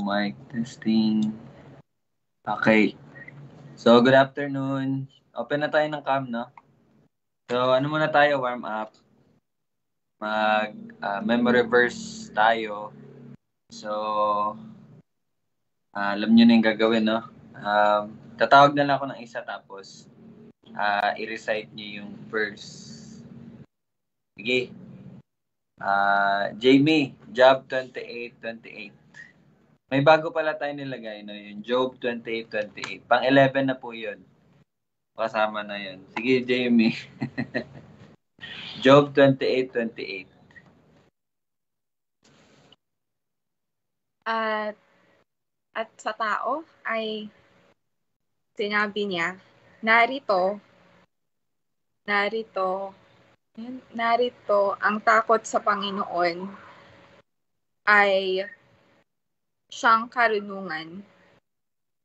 mic testing. Okay. So, good afternoon. Open na tayo ng cam, no? So, ano muna tayo? Warm up. Memory verse tayo. So, alam nyo na yung gagawin, no? Tatawag na lang ako ng isa tapos i-recite nyo yung verse. Sige. Jamie, Job 28:28. May bago pala tayo nilagay, no? Yung Job 28:28. Pang-11 na po yun. Kasama na yun. Sige, Jamie. Job 28:28. At sa tao ay sinabi niya, narito ang takot sa Panginoon ay siyang karunungan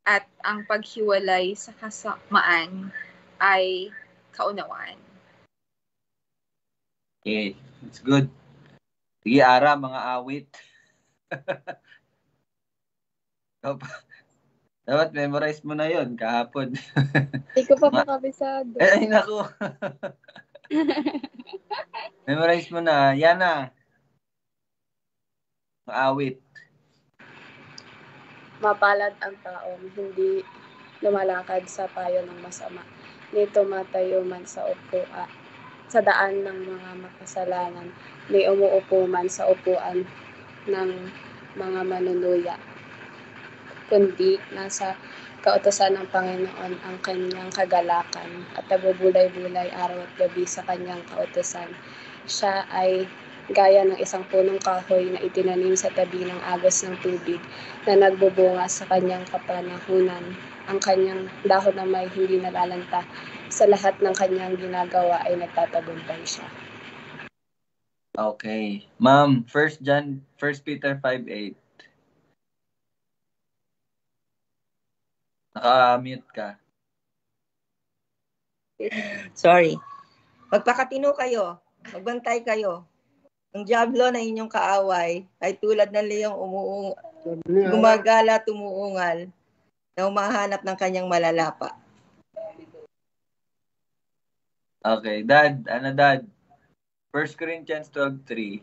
at ang paghiwalay sa kasamaan ay kaunawaan. Okay, it's good. Sige, Ara, mga awit. Dapat memorize mo na yon kahapon. Hindi ko pa makabisado. Ay, naku. Memorize mo na. Yan na. Mga awit. Mapalad ang taong hindi lumalakad sa payo ng masama. Nito matayo man sa daan ng mga makasalanan, ni umuupo man sa upuan ng mga manunuya. Kundi nasa kautusan ng Panginoon ang kanyang kagalakan at nagbubulay-bulay araw at gabi sa kanyang kautusan. Siya ay gaya ng isang punong kahoy na itinanim sa tabi ng agos ng tubig na nagbubunga sa kanyang kapanahunan. Ang kanyang dahon na may hindi nalalanta. Sa lahat ng kanyang ginagawa ay nagtatagumpay siya. Okay. Ma'am, 1 Peter 5:8. Naka-mute ka. Sorry. Magpakatino kayo. Magbantay kayo. Ang diablo na inyong kaaway ay tulad ng leyong gumagala tumuungal na humahanap ng kanyang malalapa. Okay. Dad? 1 Corinthians 12:3.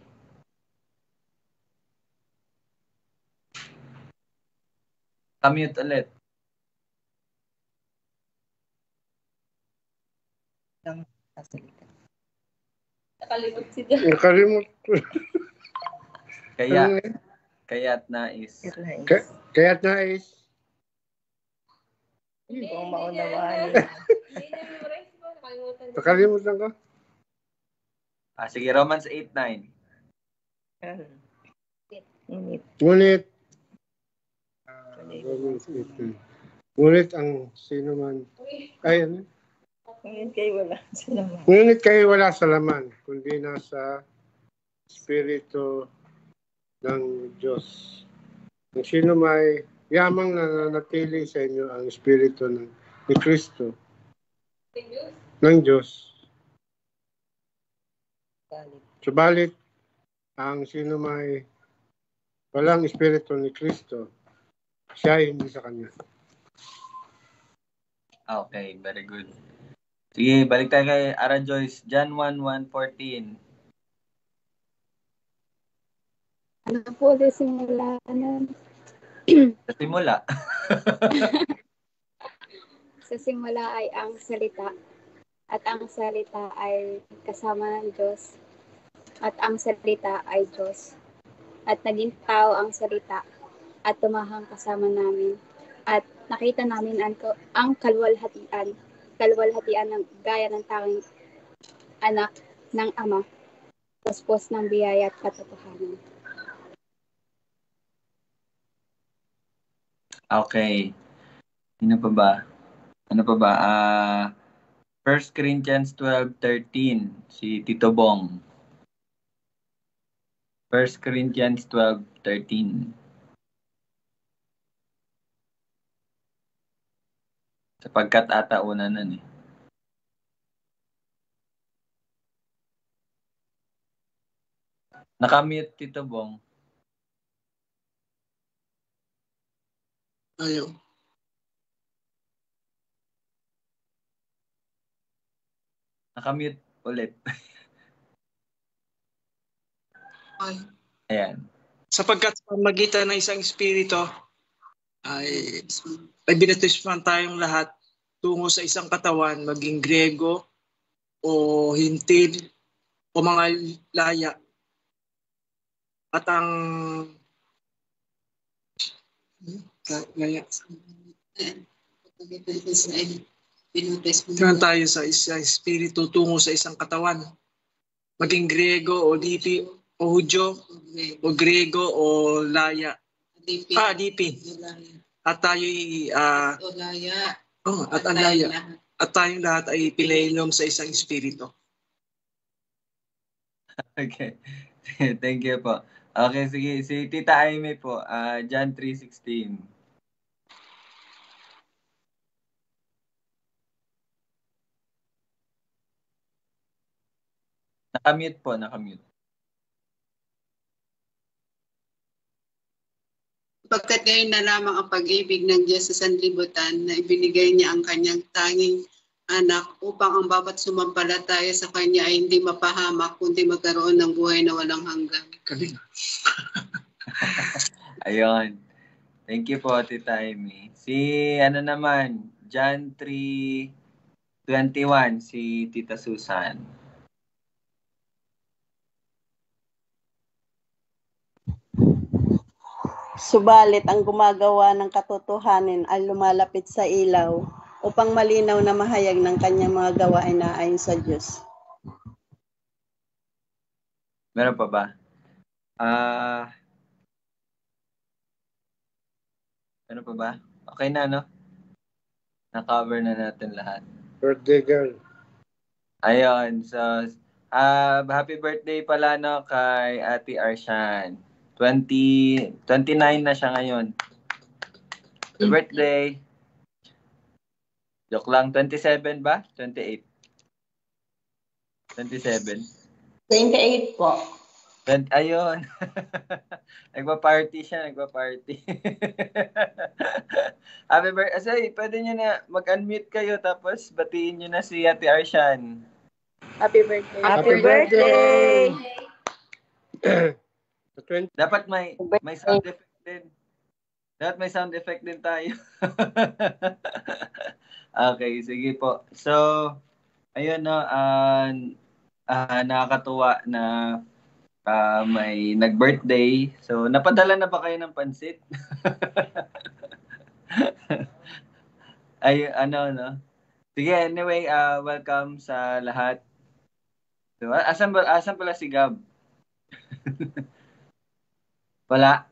Mute ulit. Nakalimot si John. Nakalimot. Kaya't nais. Kaya't nais. Hindi ko maunawaan. Nakalimutan ka? Sige, Romans 8:9. Ngunit ngunit ang sino man ngunit kayo wala sa laman kundi nasa Espiritu ng Diyos. Kung sino may yamang nananatili sa inyo ang Espiritu ni Kristo ng Diyos. Subalit ang sino may walang Espiritu ni Kristo, siya ay hindi sa Kanya. Okay, very good. Sige, balik tayo kay Ara Joyce. John 1:1-14. Ano po ulit simula? Sa simula. Sa simula ay ang salita. At ang salita ay kasama ng Diyos. At ang salita ay Diyos. At naging tao ang salita at tumahang kasama namin. At nakita namin ang kalwalhatian ng gaya ng tanging anak ng Ama, puspos ng biyaya at katotohanan. Okay. Ano pa ba? 1 Corinthians 12:13. Si Tito Bong. 1 Corinthians 12:13. Sapagkat ata una nun eh. Nakamute, Tito Bong. Ayaw. Nakamute ulit. Ayan. Sapagkat sa pamagitan ng isang espiritu ay binatisman tayong lahat tungo sa isang katawan, maging Grego o Hintil o mga laya. At ang laya. Tingnan tayo sa isang espiritu tungo sa isang katawan. Maging Grego o Lipi o Hudyo o Grego o laya. Lipi. At tayo'y at alaya. At tayong lahat ay pinainom sa isang espiritu. Okay. Thank you po. Okay, sige. Si Tita Aimee po, John 3:16. Nakamute po, nakamute. Pagkat ngayon na lamang ang pag-ibig ng Diyos sa sanlibutan na ibinigay niya ang kanyang tanging anak upang ang bawat sumampalataya sa kanya ay hindi mapahamak kundi magkaroon ng buhay na walang hanggan. Galing. Ayun. Thank you po, Tita Aimee. Si ano naman, John 3:21, si Tita Susan. Subalit ang gumagawa ng katotohanan ay lumalapit sa ilaw upang malinaw na mahayag ng kanyang mga gawain na ayon sa Diyos. Meron pa ba? Ano pa ba? Okay na, no? Na-cover na natin lahat. Birthday girl. Ayun. So, happy birthday pala, no, kay Ate Arshan. 29 na siya ngayon. Happy birthday. Joke lang. 27 ba? 28? 27? 28 po. Ayun. Nagpa-party siya, nagpa-party. Happy birthday. Asay, pwede nyo na mag-unmute kayo tapos batiin nyo na si Ate Arshan. Happy birthday. Happy birthday! Dapat may sound effect din. Dapat may sound effect din tayo. Okay, sige po. So, ayun, no, nakakatuwa na may nag-birthday. So, napadala na ba kayo ng pansit? Ay, no? Sige, anyway, welcome sa lahat. So, asan pala si Gab? Wala.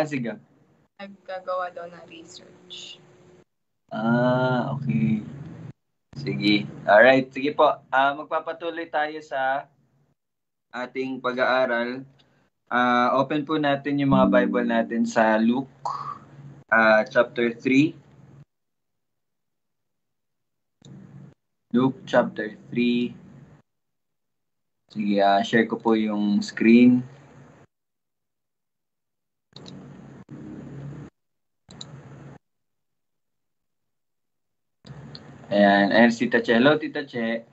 Si Gab. Naggagawa daw ng research. Okay. Sige. Alright, sige po. Magpapatuloy tayo sa ating pag-aaral. Open po natin yung mga Bible natin sa Luke chapter 3. Luke chapter 3. Sige, share ko po yung screen. Ayan, si Tita Che. Hello, Tita Che.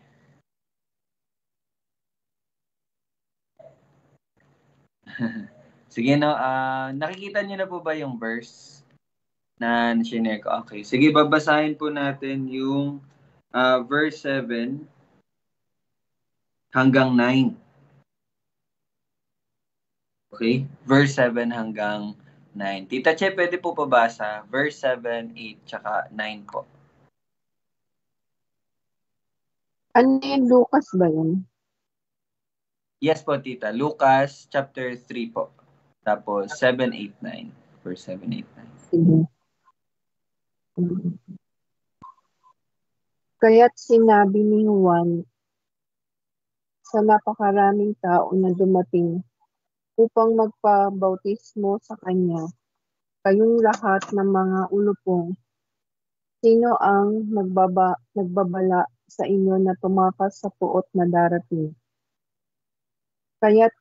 Sige, no. Nakikita niyo na po ba yung verse na sinare ko? Okay. Sige, babasahin po natin yung verse 7 hanggang 9. Okay? Verse 7 hanggang 9. Tita Che, pwede po pabasa. Verse 7, 8, tsaka 9 po. Ano yung Lucas ba yun? Yes po, Tita. Lucas chapter 3 po. Tapos 7, 8, 9. Verse 7, 8, 9. Sige. Kaya't sinabi ni Juan sa napakaraming tao na dumating upang magpabautismo sa kanya, kayong lahat ng mga ulupong, sino ang nagbabala sa inyo na tumakas sa puot na darating? Kaya't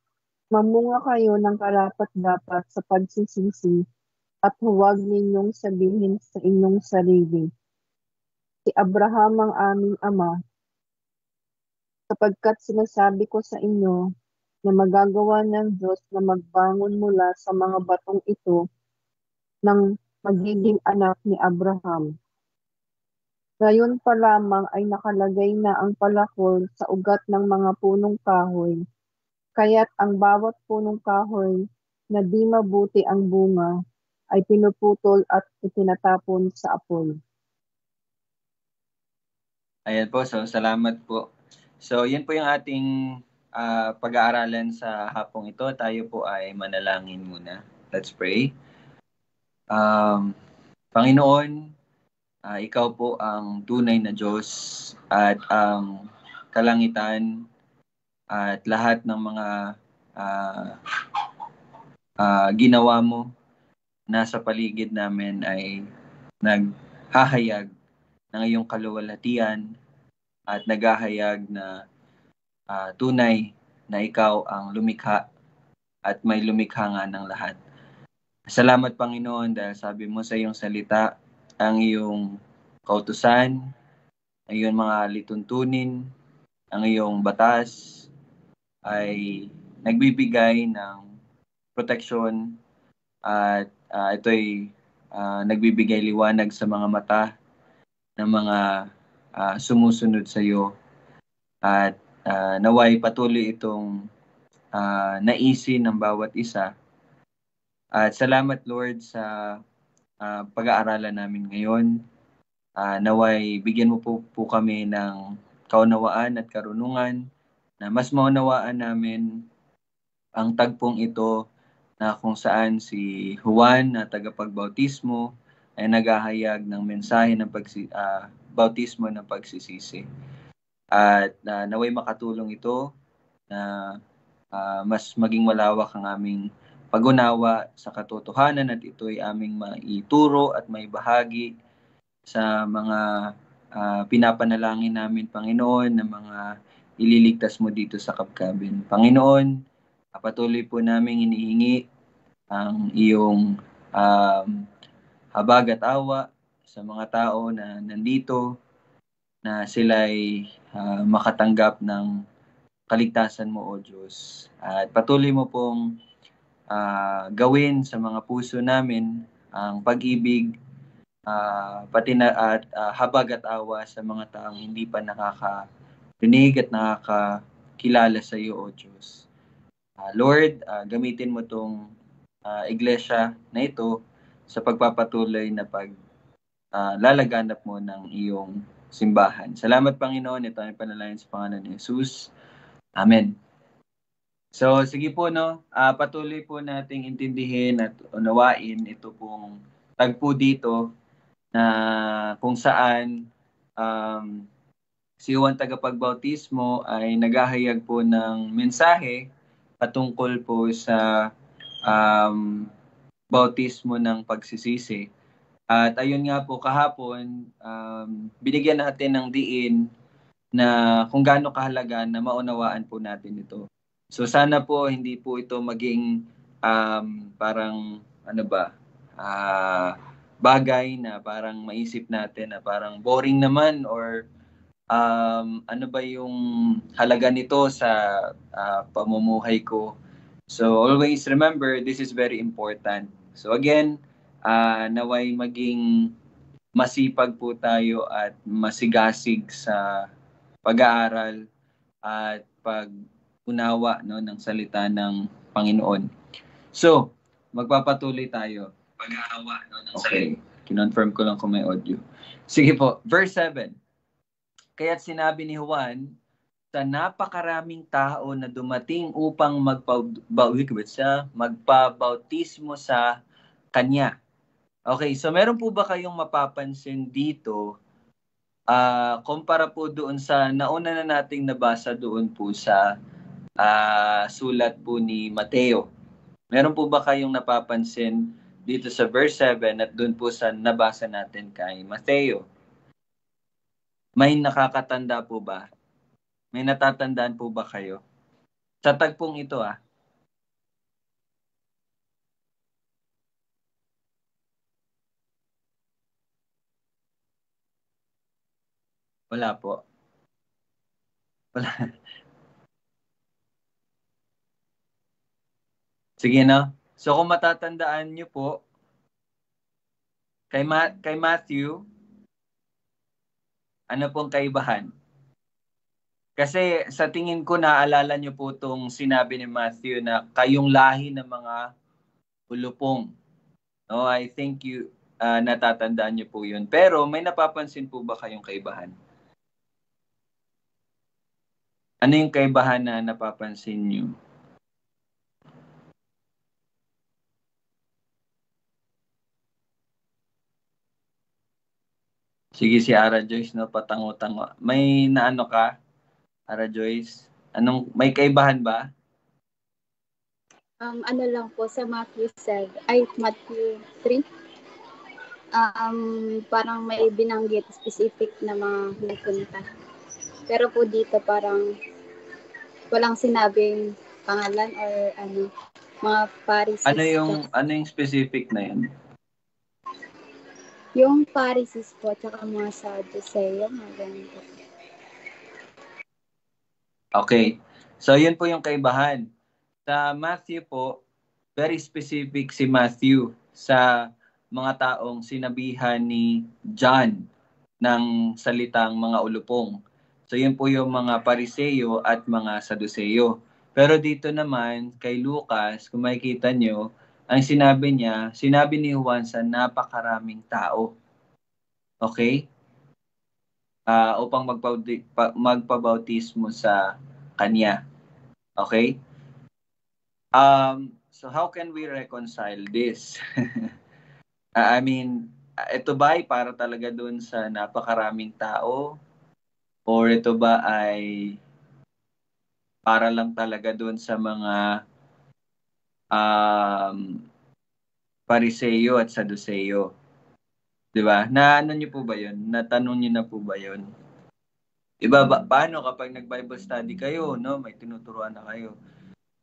mamunga kayo ng karapat-dapat sa pagsisisi at huwag ninyong sabihin sa inyong sarili, si Abraham ang aming ama, sapagkat sinasabi ko sa inyo na magagawa ng Diyos na magbangon mula sa mga batong ito ng magiging anak ni Abraham. Ngayon pa lamang ay nakalagay na ang palakol sa ugat ng mga punong kahoy, kaya't ang bawat punong kahoy na di mabuti ang bunga ay pinuputol at itinatapon sa apoy. Ayan po, so salamat po. So yan po yung ating pag-aaralan sa hapong ito. Tayo po ay manalangin muna. Let's pray. Panginoon, ikaw po ang tunay na Diyos at ang kalangitan at lahat ng mga ginawa mo nasa paligid namin ay naghahayag ng iyong kaluwalhatian at naghahayag na tunay na ikaw ang lumikha at may lumikha nga ng lahat. Salamat Panginoon dahil sabi mo sa iyong salita ang iyong kautusan, ang iyong mga lituntunin, ang iyong batas ay nagbibigay ng proteksyon at ito'y nagbibigay liwanag sa mga mata ng mga sumusunod sa iyo at naway patuloy itong naisin ng bawat isa. At salamat Lord sa pag-aaralan namin ngayon. Naway bigyan mo po kami ng kaunawaan at karunungan na mas maunawaan namin ang tagpong ito na kung saan si Juan na tagapagbautismo ay naghahayag ng mensahe ng bautismo ng pagsisisi. At naway makatulong ito na mas maging malawak ang aming pag-unawa sa katotohanan at ito'y aming maituro at may bahagi sa mga pinapanalangin namin, Panginoon, na mga ililigtas mo dito sa Kapkabin. Panginoon, patuloy po namin inihingi ang iyong habag at awa sa mga tao na nandito na sila'y makatanggap ng kaligtasan mo, O Diyos. At patuloy mo pong gawin sa mga puso namin ang pag-ibig pati na at habag at awa sa mga taong hindi pa nakakarinig at nakakakilala sa iyo, O Diyos. Lord, gamitin mo tong iglesia na ito sa pagpapatuloy na lalaganap mo ng iyong simbahan. Salamat Panginoon, ito ay panalangin sa pangalan ni Jesus. Amen. So sige po patuloy po nating intindihin at unawain ito pong tagpo dito na kung saan si Juan tagapagbautismo ay naghahayag po ng mensahe patungkol po sa bautismo ng pagsisisi. At ayun nga po kahapon, binigyan natin ng diin na kung gaano kahalaga na maunawaan po natin ito. So sana po hindi po ito maging parang bagay na parang maisip natin na parang boring naman or ano ba yung halaga nito sa pamumuhay ko. So always remember, this is very important. So again, naway maging masipag po tayo at masigasig sa pag-aaral at pag-unawa ng salita ng Panginoon. So, magpapatuloy tayo. Pag-aawa ng salita. Kinonfirm ko lang kung may audio. Sige po, verse 7. Kaya't sinabi ni Juan, sa napakaraming tao na dumating upang magpabautismo sa kanya. Okay, so meron po ba kayong mapapansin dito kumpara po doon sa nauna na nating nabasa doon po sa sulat po ni Mateo? Meron po ba kayong napapansin dito sa verse 7 at doon po sa nabasa natin kay Mateo? May nakakatanda po ba? May natatandaan po ba kayo? Sa tagpong ito Wala po. Wala. Sige na. So kung matatandaan niyo po, kay Matthew, ano pong kaibahan? Kasi sa tingin ko naalala niyo po itong sinabi ni Matthew na kayong lahi ng mga ulupong. No, I think you natatandaan niyo po 'yun. Pero may napapansin po ba kayong kaibahan? Ano yung kaibahan na napapansin niyo? Sige si Ara Joyce, no, patango-tango. May naano ka, Ara Joyce? May kaibahan ba? Ano lang po sa Matthew 3, parang may binanggit specific na mga pinupunta. Pero po dito parang walang sinabing pangalan or mga Pharisees. Ano yung specific na yun? Yung Pharisees po, tsaka mga Sadduceo, mga ganito. Okay. So, yun po yung kaibahan. Sa Matthew po, very specific si Matthew sa mga taong sinabihan ni John ng salitang mga ulupong. So, yun po yung mga Pariseo at mga Sadduceo. Pero dito naman, kay Lucas, kung makikita nyo, ang sinabi ni Juan sa napakaraming tao. Okay? Upang magpabautismo sa kanya. Okay? So how can we reconcile this? I mean, ito ba ay para talaga doon sa napakaraming tao? Or ito ba ay para lang talaga doon sa mga Pariseo at Sadduceo? Diba? Naano niyo po ba yun? Natanong niyo na po ba yun? Diba, paano kapag nag-Bible study kayo, no? May tinuturuan na kayo.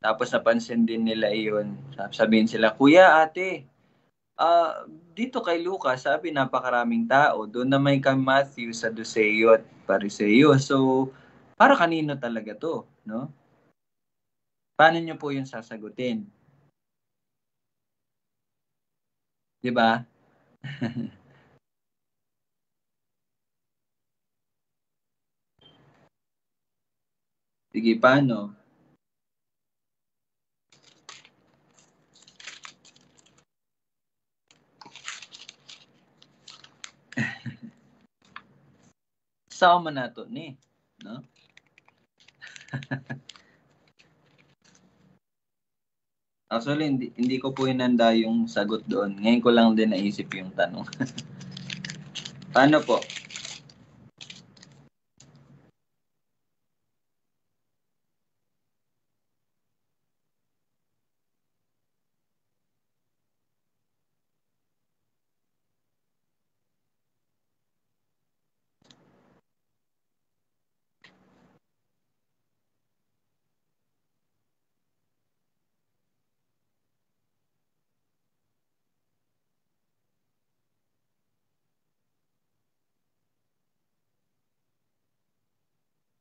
Tapos napansin din nila iyon. Sabihin sila, Kuya, ate, dito kay Lucas, sabi napakaraming tao. Doon na may kay Matthew, Sadduceo at Pariseo. So, para kanino talaga to, no? Paano niyo po yung sasagutin? Diba? Sige, paano? Sama na to ni, no? Actually, hindi ko po inanda yung sagot doon. Ngayon ko lang din naisip yung tanong. Paano po?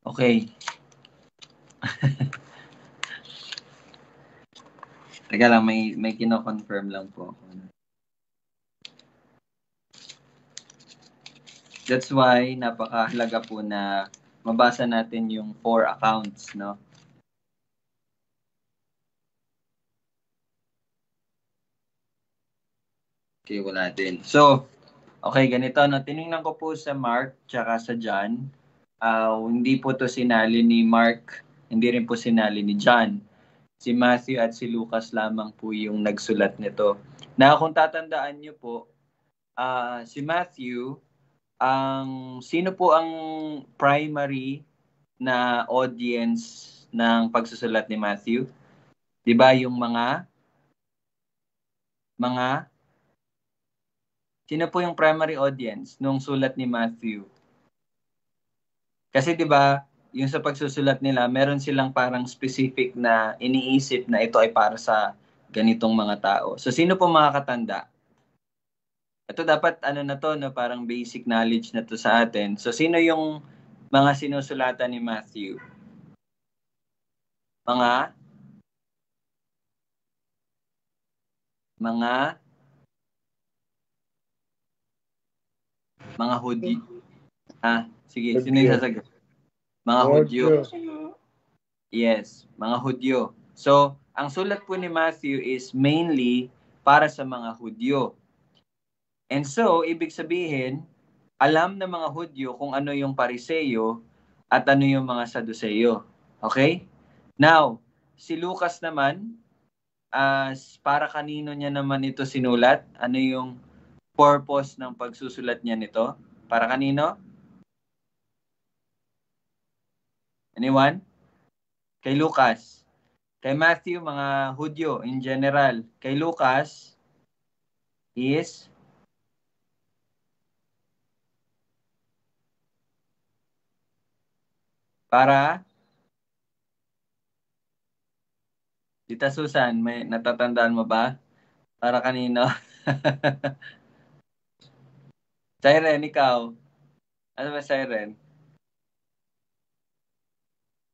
Okay. Teka lang, may kino-confirm lang po ako. That's why napakahalaga po na mabasa natin yung 4 accounts, no? Okay, wala din. So, okay, ganito, no? Tinignan ko po sa Mark tsaka sa John. Hindi po to sinali ni Mark, hindi rin po sinali ni John. Si Matthew at si Lucas lamang po yung nagsulat nito. Na kung tatandaan niyo po, si Matthew, sino po ang primary na audience ng pagsusulat ni Matthew? 'Di ba yung mga sino po yung primary audience nung sulat ni Matthew? Kasi 'di ba, yung sa pagsusulat nila, meron silang parang specific na iniisip na ito ay para sa ganitong mga tao. So sino po makakatanda? Ito dapat na to, no, parang basic knowledge na to sa atin. So sino yung mga sinusulatan ni Matthew? Mga Hudyo. Sige, sino yung sasagot? Mga Hudyo. Yes, mga Hudyo. So, ang sulat po ni Matthew is mainly para sa mga Hudyo. And so, ibig sabihin, alam ng mga Hudyo kung ano yung Pariseyo at ano yung mga Saduseyo. Okay? Now, si Lucas naman, para kanino niya naman ito sinulat? Ano yung purpose ng pagsusulat niya nito? Para kanino? Anyone? Kay Lucas. Kay Matthew, mga Hudyo in general. Kay Lucas is para Tita Susan, may natatandaan mo ba? Para kanino? Siren, ikaw. Ano ba, Siren?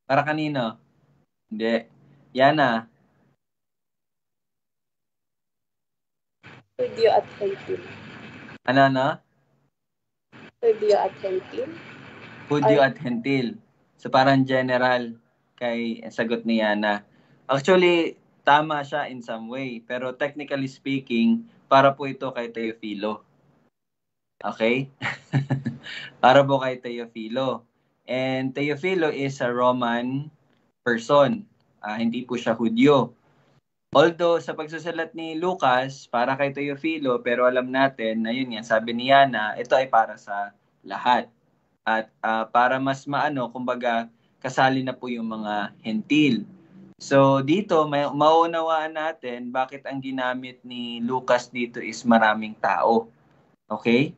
Para kanino? Hindi. Yana. Hudyo at Hentil. Ano? Hudyo at Hentil. Hudyo at Hentil. So parang general kay sagot ni Yana. Actually, tama siya in some way. Pero technically speaking, para po ito kay Teofilo. Okay? Para po kay Teofilo. And Teofilo is a Roman person. Hindi po siya Hudyo. Although sa pagsusulat ni Lucas, para kay Teofilo, pero alam natin na yun nga, sabi ni Yana, ito ay para sa lahat. At para mas kumbaga, kasali na po yung mga hentil. So dito, maunawaan natin bakit ang ginamit ni Lucas dito is maraming tao. Okay?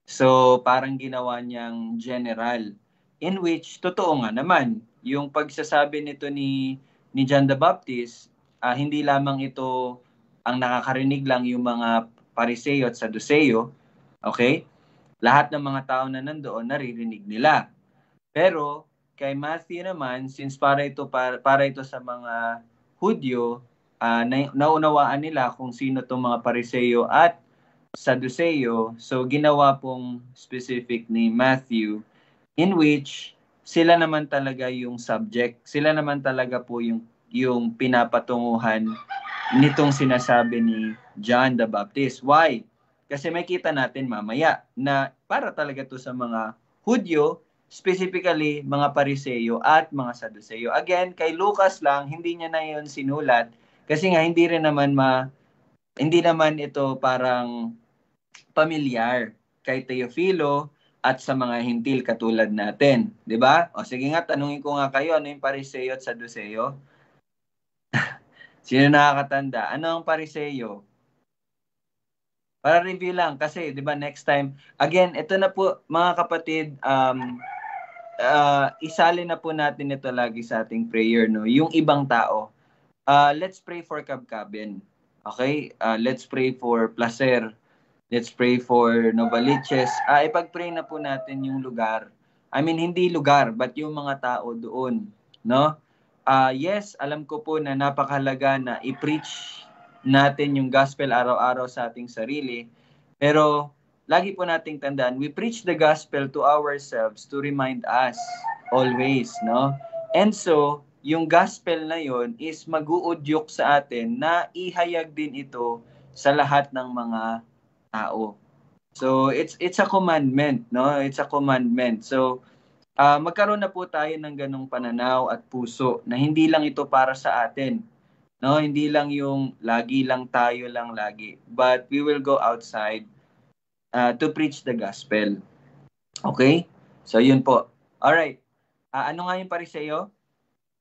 So parang ginawa niyang general. In which, totoo nga naman, yung pagsasabi nito ni John the Baptist, hindi lamang ito ang nakakarinig lang yung mga Pariseo at Saduceo. Okay? Lahat ng mga tao na nandoon naririnig nila. Pero kay Matthew naman, since para ito sa mga Hudyo, naunawaan nila kung sino itong mga Pariseo at Saduceo. So ginawa pong specific ni Matthew, in which sila naman talaga yung subject. Sila naman talaga po yung pinapatunguhan nitong sinasabi ni John the Baptist. Why? Kasi may kita natin mamaya na para talaga to sa mga Hudyo, specifically mga Pariseo at mga Saduceo. Again, kay Lucas lang, hindi niya na yun sinulat kasi nga hindi naman ito parang pamilyar kay Teofilo at sa mga hintil katulad natin. 'Di ba? O sige nga, tanungin ko nga kayo, ano yung Pariseo at Saduceo? Sino nakakatanda? Ano ang Pariseo? Para review lang kasi 'di ba next time. Again, ito na po mga kapatid, isali na po natin ito lagi sa ating prayer, no. Yung ibang tao. Let's pray for Kabkaben. Okay? Let's pray for Placer. Let's pray for Novaliches. Ipag-pray na po natin yung lugar. I mean, hindi lugar, but yung mga tao doon, no? Yes, alam ko po na napakahalaga na i-preach natin yung gospel araw-araw sa ating sarili. Pero lagi po nating tandaan, we preach the gospel to ourselves to remind us always, no? And so, yung gospel na yon is mag-uudyok sa atin na ihayag din ito sa lahat ng mga tao. So, it's a commandment, no? It's a commandment. So, magkaroon na po tayo ng ganong pananaw at puso na hindi lang ito para sa atin. No, hindi lang yung lagi lang tayo lang lagi. But we will go outside to preach the gospel. Okay? So, yun po. Alright. Ano nga yung Pariseo?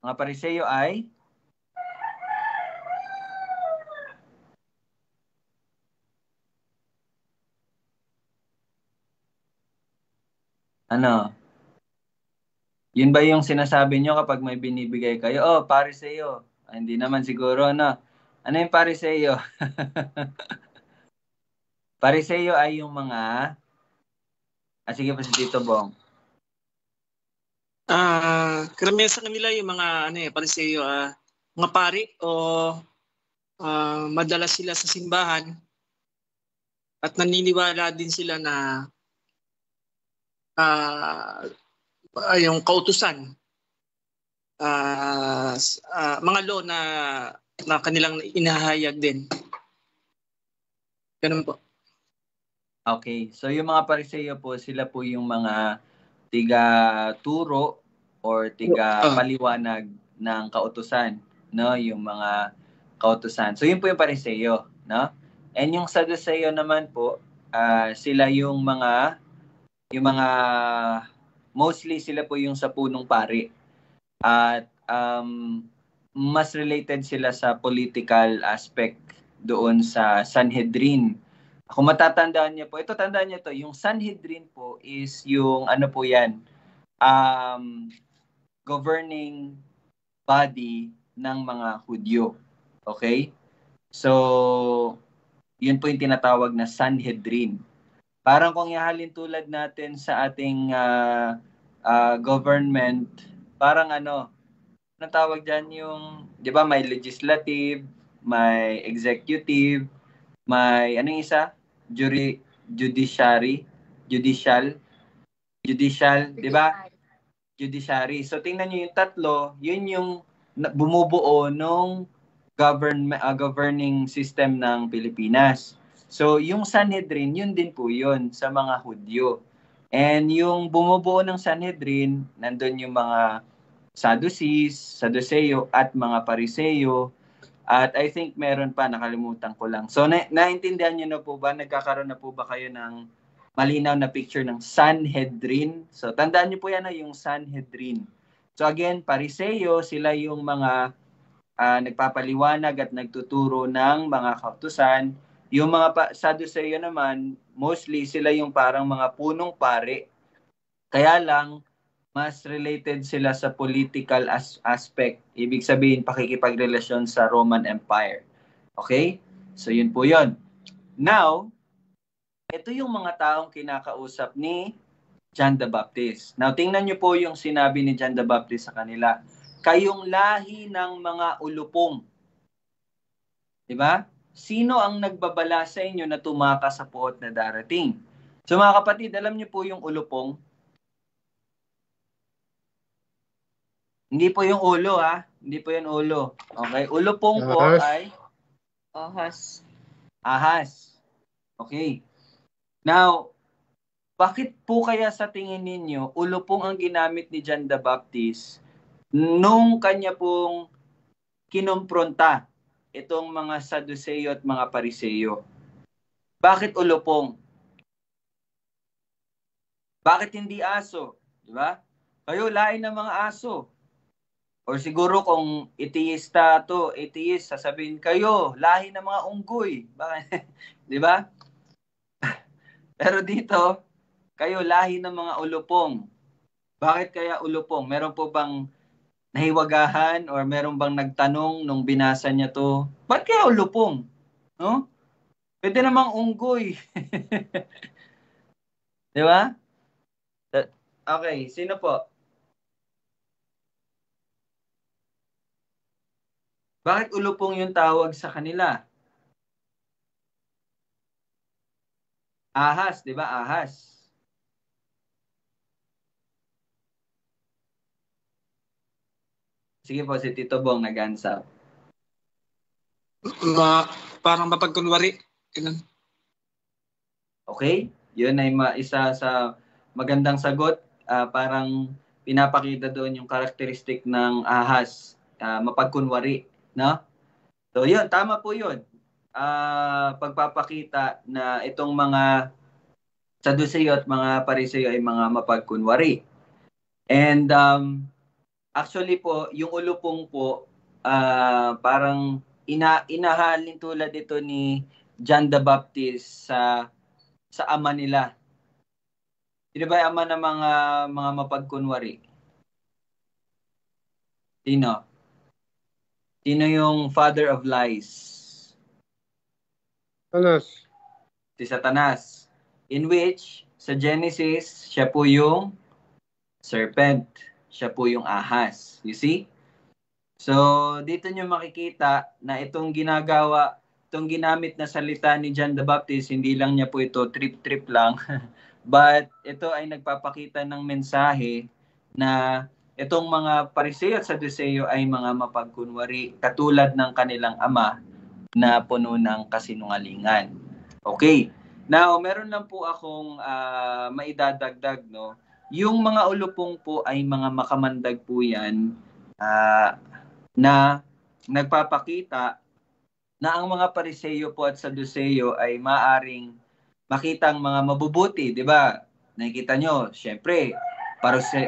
Mga Pariseo ay ano? Yun ba yung sinasabi nyo kapag may binibigay kayo? Oh, Pariseo. Hindi naman siguro, no? Ano yung Pariseo? Pariseo ay yung mga... sige pa si Tito Bong. Karamihan sa kanila yung mga Pariseo, mga pari o madalas sila sa simbahan at naniniwala din sila na yung kautusan, mga law na kanilang inahayag din. Ganun po. Okay. So yung mga Pariseo po, sila po yung mga tiga-turo or tiga-paliwanag ng kautusan, no? Yung mga kautusan. So yun po yung Pariseo, no? And yung Sadduceo naman po, sila yung mga mostly sila po yung sa punong pari. At mas related sila sa political aspect doon sa Sanhedrin. Kung matatandaan niyo po, tandaan niyo to, yung Sanhedrin po is yung po yan, governing body ng mga Hudyo. Okay? So, yun po yung tinatawag na Sanhedrin. Parang kung ihalin tulad natin sa ating government, parang tawag dyan yung, di ba, may legislative, may executive, may, isa? Judicial, di ba? Judiciary. So, tingnan nyo yung tatlo, yun yung bumubuo nung governing system ng Pilipinas. So, yung Sanhedrin, yun din po yun sa mga Hudyo. And yung bumubuo ng Sanhedrin, nandun yung mga Sadduseo at mga Pariseo. At I think meron pa, nakalimutan ko lang. So, naintindihan nyo na po ba? Nagkakaroon na po ba kayo ng malinaw na picture ng Sanhedrin? So, tandaan nyo po yan yung Sanhedrin. So, again, Pariseo, sila yung mga nagpapaliwanag at nagtuturo ng mga kautusan. Yung mga Sadduseo naman, mostly sila yung parang mga punong pare. Kaya lang, mas related sila sa political aspect. Ibig sabihin, pakikipagrelasyon sa Roman Empire. Okay? So, yun po yun. Now, ito yung mga taong kinakausap ni John the Baptist. Now, tingnan nyo po yung sinabi ni John the Baptist sa kanila. Kayong lahi ng mga ulupong. Diba? Sino ang nagbabala sa inyo na tumakas sa puot na darating? So, mga kapatid, alam nyo po yung ulupong? Hindi po yung ulo, ha? Hindi po yung ulo. Okay? Ulupong po ay ahas. Ahas. Okay. Now, bakit po kaya sa tingin ninyo, ulupong ang ginamit ni John the Baptist nung kanya pong kinompronta itong mga Sadduseo at mga Pariseo? Bakit ulupong? Bakit hindi aso? Diba? Kayo, lain ng mga aso. Or siguro kung atheist, sasabihin kayo, lahi ng mga unggoy. Di ba? Pero dito, kayo lahi ng mga ulupong. Bakit kaya ulupong? Meron po bang nahiwagahan or meron bang nagtanong nung binasa niya to? Ba't kaya ulupong? No? Pwede namang unggoy. Di ba? Okay, sino po? Bakit ulupong yung tawag sa kanila? Ahas, di ba? Ahas. Sige po, si Tito Bong nag-answer. Parang mapagkunwari. Okay? Yun ay isa sa magandang sagot. Parang pinapakita doon yung karakteristik ng ahas. Mapagkunwari. No? So yun, tama po yun. Pagpapakita na itong mga Sadduseo at mga Pariseo ay mga mapagkunwari. And actually po, yung ulupong po, parang inahalin tulad ito ni John the Baptist sa ama nila. Sino ba yung ama ng mga mapagkunwari? Sino? Sino yung father of lies? Satanas. Si Satanas. In which, sa Genesis, siya po yung serpent. siya po yung ahas. You see? So, dito nyo makikita na itong ginamit na salita ni John the Baptist, hindi lang niya po ito trip-trip lang. But ito ay nagpapakita ng mensahe na itong mga Pariseo at Saduceo ay mga mapagkunwari katulad ng kanilang ama na puno ng kasinungalingan. Okay. Now, meron lang po akong maidadagdag, no? Yung mga ulupong po ay mga makamandag po yan na nagpapakita na ang mga Pariseo po at Saduceo ay maaring makitang mga mabubuti, di ba? Nakikita nyo, syempre,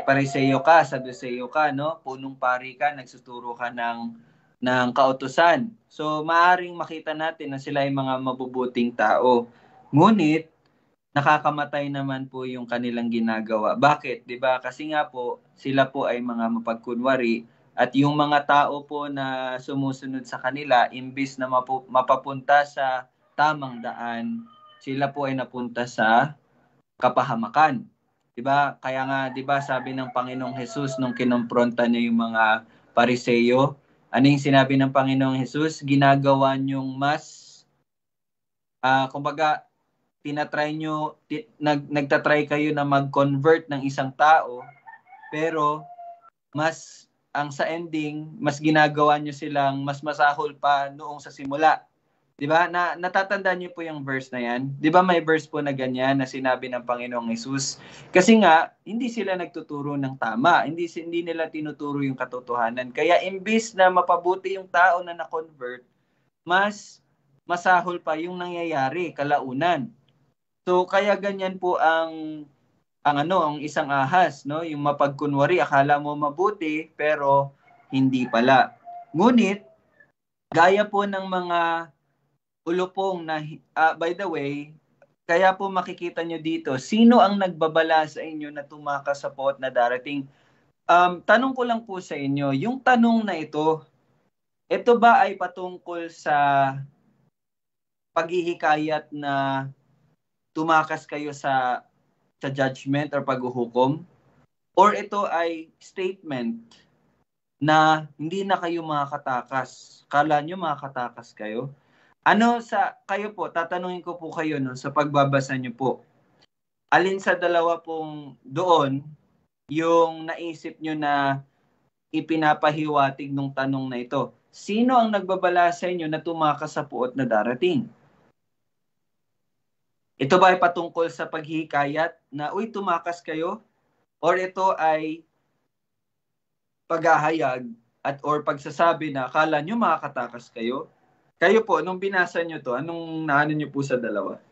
Pariseo ka, Saduceo ka, no? Punong pari ka, nagsuturo ka ng kautusan. So, maaring makita natin na sila ay mga mabubuting tao. Ngunit, nakakamatay naman po yung kanilang ginagawa. Bakit? Di ba? Kasi nga po, sila po ay mga mapagkunwari. At yung mga tao po na sumusunod sa kanila, imbis na mapapunta sa tamang daan, sila po ay napunta sa kapahamakan. Diba? Kaya nga, diba, sabi ng Panginoong Hesus nung kinompronta niya yung mga Pariseo, ano yung sinabi ng Panginoong Hesus? Ginagawa niyong mas, kumbaga, nagtatry kayo na mag-convert ng isang tao, pero mas ang sa ending, mas ginagawa nyo silang mas masahol pa noong sa simula. Diba? Natatandaan nyo po yung verse na yan? Diba may verse po na ganyan na sinabi ng Panginoong Hesus? Kasi nga, hindi sila nagtuturo ng tama. Hindi nila tinuturo yung katotohanan. Kaya imbis na mapabuti yung tao na na-convert, mas masahol pa yung nangyayari kalaunan. So, kaya ganyan po ang isang ahas, no? Yung mapagkunwari, akala mo mabuti, pero hindi pala. Ngunit, gaya po ng mga ulupong na, by the way, kaya po makikita nyo dito, sino ang nagbabala sa inyo na tumakas sa puot na darating? Tanong ko lang po sa inyo, yung tanong na ito ba ay patungkol sa paghihikayat na tumakas kayo sa judgment or paghuhukom? Or ito ay statement na hindi na kayo makakatakas? Kala nyo makakatakas kayo? Kayo po, tatanungin ko po kayo no, sa pagbabasa nyo po. Alin sa dalawa pong doon, yung naisip nyo na ipinapahiwatig ng tanong na ito? Sino ang nagbabala sa inyo na tumakas sa puot na darating? Ito ba ay patungkol sa paghihikayat na, uy, tumakas kayo? Or ito ay paghahayag or pagsasabi na akala nyo makakatakas kayo? Kayo po, nung binasa nyo to, anong naano nyo po sa dalawa?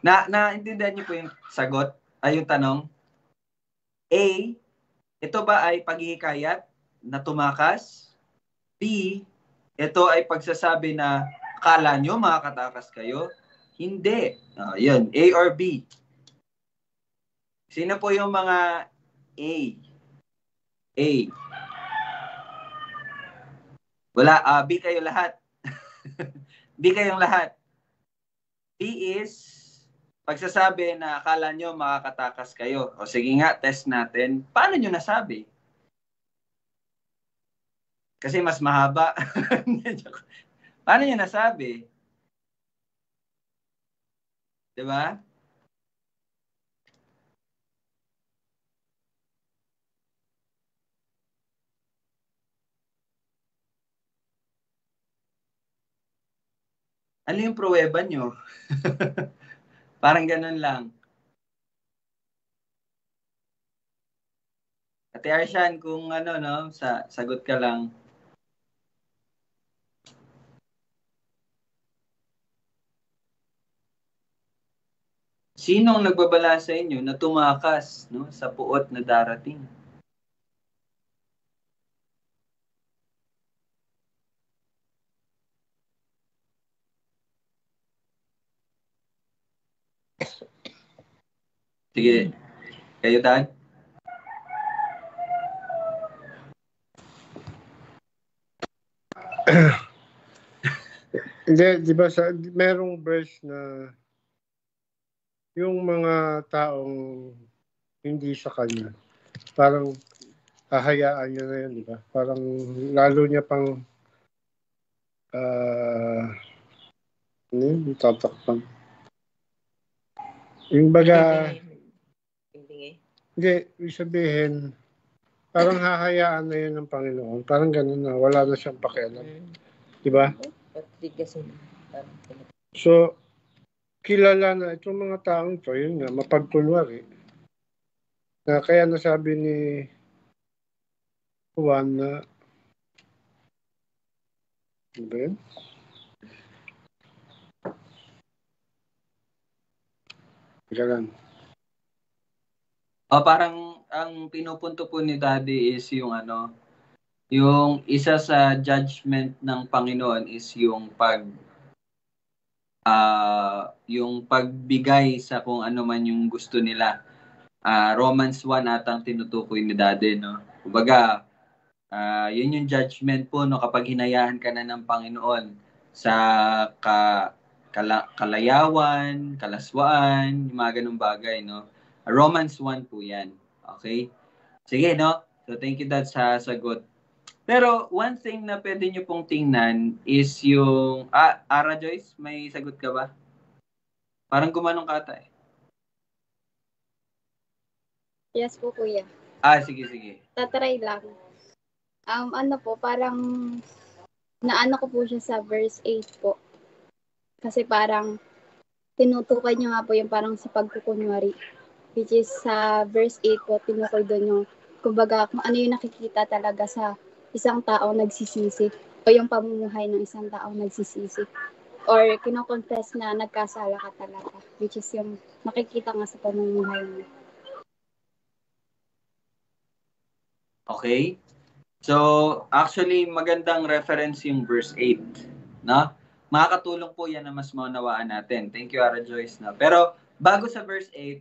Naintindihan nyo po yung sagot? Ay, yung tanong? A, ito ba ay paghihikayat na tumakas? B, ito ay pagsasabi na akala nyo makakatakas kayo? Hindi. Yun, A or B? Sino po yung mga A? A. Wala, B kayo lahat. B kayong lahat. B is pagsasabi na akala nyo makakatakas kayo. O sige nga, test natin. Paano nyo nasabi? Kasi mas mahaba. Paano nyo nasabi? Diba? Ano yung pruweba nyo? Parang ganun lang. Ate Arshan, kung sagot ka lang. Sino ang nagbabala sa inyo na tumakas sa puot na darating? Sige. Kayo, Dad? Hindi, di ba merong verse na yung mga taong hindi sa kanya, parang hahayaan niya na yun, di ba? Parang lalo niya pang tatakpan. Yung baga, hindi, ibig sabihin, parang hahayaan na yun ng Panginoon. Parang ganun na, wala na siyang pakialam. Di ba? So, kilala na itong mga taong to, yun nga, mapagkunwari. Na kaya nasabi ni Juan na, ano ba yun? Parang ang pinupunto po ni Daddy is yung yung isa sa judgment ng Panginoon is yung yung pagbigay sa kung ano man yung gusto nila. Romans 1 atang tinutukoy ni Daddy, no? Kumbaga, yun yung judgment po, no, kapag hinayahan ka na ng Panginoon sa kalayawan, kalaswaan, yung mga ganung bagay, no? Romans 1 po yan. Okay? Sige, no? So, thank you, Dad, sa sagot. Pero, one thing na pwede nyo pong tingnan is yung... Ara Joyce, may sagot ka ba? Parang gumanong ka ata eh. Yes po, Kuya. Sige. Tatry lang. Parang naano ko po siya sa verse 8 po. Kasi parang tinutukoy niyo nga po yung parang sa pagkukunwari. Which is sa verse 8 po, tinukoy doon yung kumbaga kung ano yung nakikita talaga sa isang taong nagsisisi o yung pamumuhay ng isang taong nagsisisi. Or kinoconfess na nagkasala ka talaga. Which is yung nakikita nga sa pamumuhay mo. Okay. So, actually, magandang reference yung verse 8. No? Makakatulong po yan na mas maunawaan natin. Thank you, Ara Joyce. No? Pero, bago sa verse 8,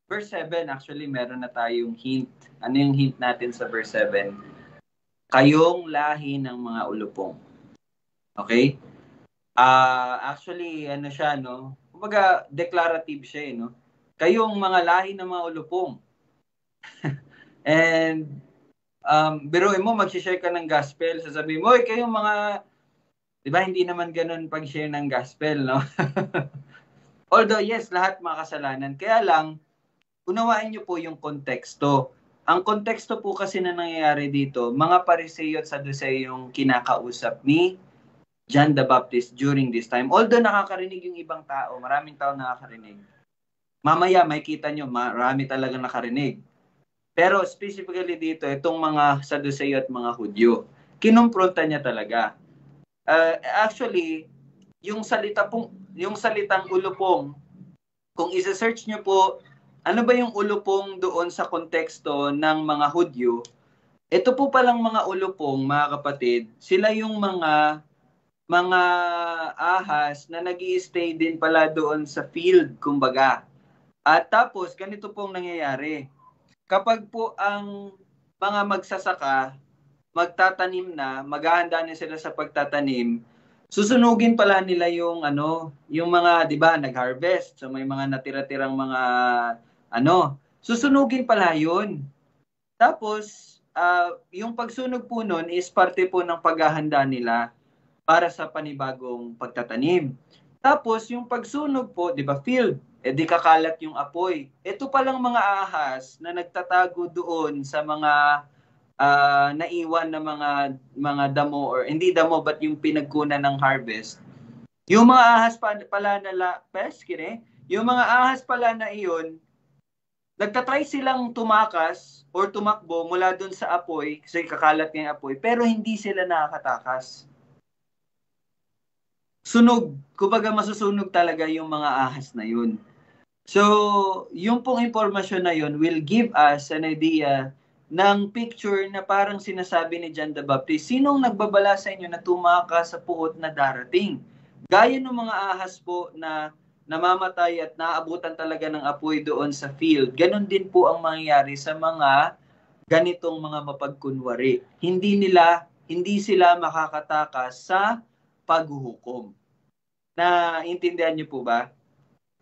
verse 7, actually, meron na tayong hint. Ano yung hint natin sa verse 7? Kayong lahi ng mga ulupong. Okay? Actually, ano siya, no? Kumbaga, declarative siya, no? Kayong mga lahi ng mga ulupong. And, biruin mo, mag-share ka ng gospel, sasabihin mo, kayong mga, di ba, hindi naman ganun pag-share ng gospel, no? Although, yes, lahat mga kasalanan. Kaya lang, unawain nyo po yung konteksto. Ang konteksto po kasi na nangyayari dito, mga Pariseo at Saduceo yung kinakausap ni John the Baptist during this time. Although nakakarinig yung ibang tao, maraming tao nakakarinig. Mamaya, may kita nyo, marami talaga nakarinig. Pero specifically dito, itong mga Saduceo at mga Hudyo, kinumpronta niya talaga. Actually, yung salitang ulupong, kung isa-search niyo po, ano ba yung ulupong doon sa konteksto ng mga Hudyo? Ito po palang mga ulupong, mga kapatid, sila yung mga ahas na nag-i-stay din pala doon sa field, kumbaga. At tapos, ganito pong nangyayari. Kapag po ang mga magsasaka, magtatanim na, maghahanda na sila sa pagtatanim, susunugin pala nila yung mga, 'di ba, nag-harvest. So may mga natira-tirang mga susunugin pala 'yun. Tapos yung pagsunog po nun is parte po ng paghahanda nila para sa panibagong pagtatanim. Tapos yung pagsunog po, 'di ba, field, di kakalat yung apoy. Ito palang mga ahas na nagtatago doon sa mga naiwan na mga damo, or hindi damo but yung pinagkunan ng harvest. Yung mga ahas pala na yung mga ahas pala na iyon, nagtatry silang tumakas or tumakbo mula doon sa apoy kasi kakalat yung apoy, pero hindi sila nakakatakas. Sunog, kumbaga masusunog talaga yung mga ahas na yun. So, yung pong impormasyon na yun will give us an idea ng picture na parang sinasabi ni John the Baptist, sinong nagbabala sa inyo na tumakas sa puot na darating? Gaya ng mga ahas po na namamatay at naabutan talaga ng apoy doon sa field, ganun din po ang mangyayari sa mga ganitong mga mapagkunwari. Hindi sila makakatakas sa paghuhukom. Naintindihan niyo po ba?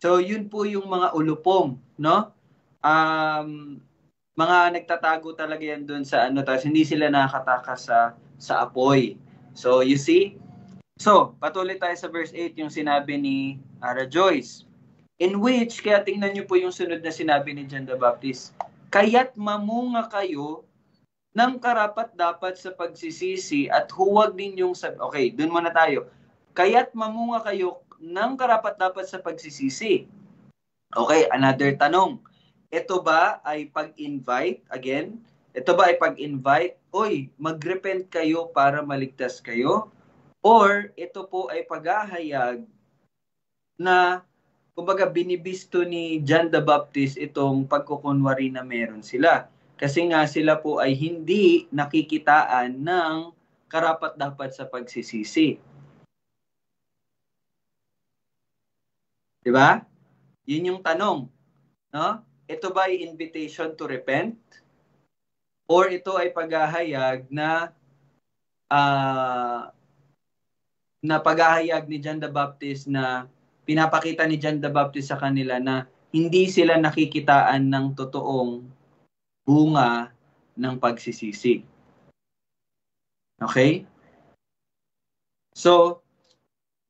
So, yun po yung mga ulupong, no? Mga nagtatago talaga yan doon sa ano, tapos hindi sila nakatakas sa apoy. So, you see? So, patuloy tayo sa verse 8, yung sinabi ni Ara Joyce. In which, kaya tingnan niyo po yung sunod na sinabi ni John the Baptist. Kaya't mamunga kayo ng karapat-dapat sa pagsisisi at huwag ninyong okay, dun muna tayo. Kaya't mamunga kayo ng karapat-dapat sa pagsisisi. Okay, another tanong. Ito ba ay pag-invite? Again, ito ba ay pag-invite? Oy, mag-repent kayo para maligtas kayo? Or ito po ay paghahayag na kumbaga binibisto ni John the Baptist itong pagkukunwari na meron sila. Kasi nga sila po ay hindi nakikitaan ng karapat-dapat sa pagsisisi. Diba? Yun yung tanong. No? Ito ba ay invitation to repent? Or ito ay paghahayag na paghahayag ni John the Baptist na pinapakita ni John the Baptist sa kanila na hindi sila nakikitaan ng totoong bunga ng pagsisisi. Okay? So,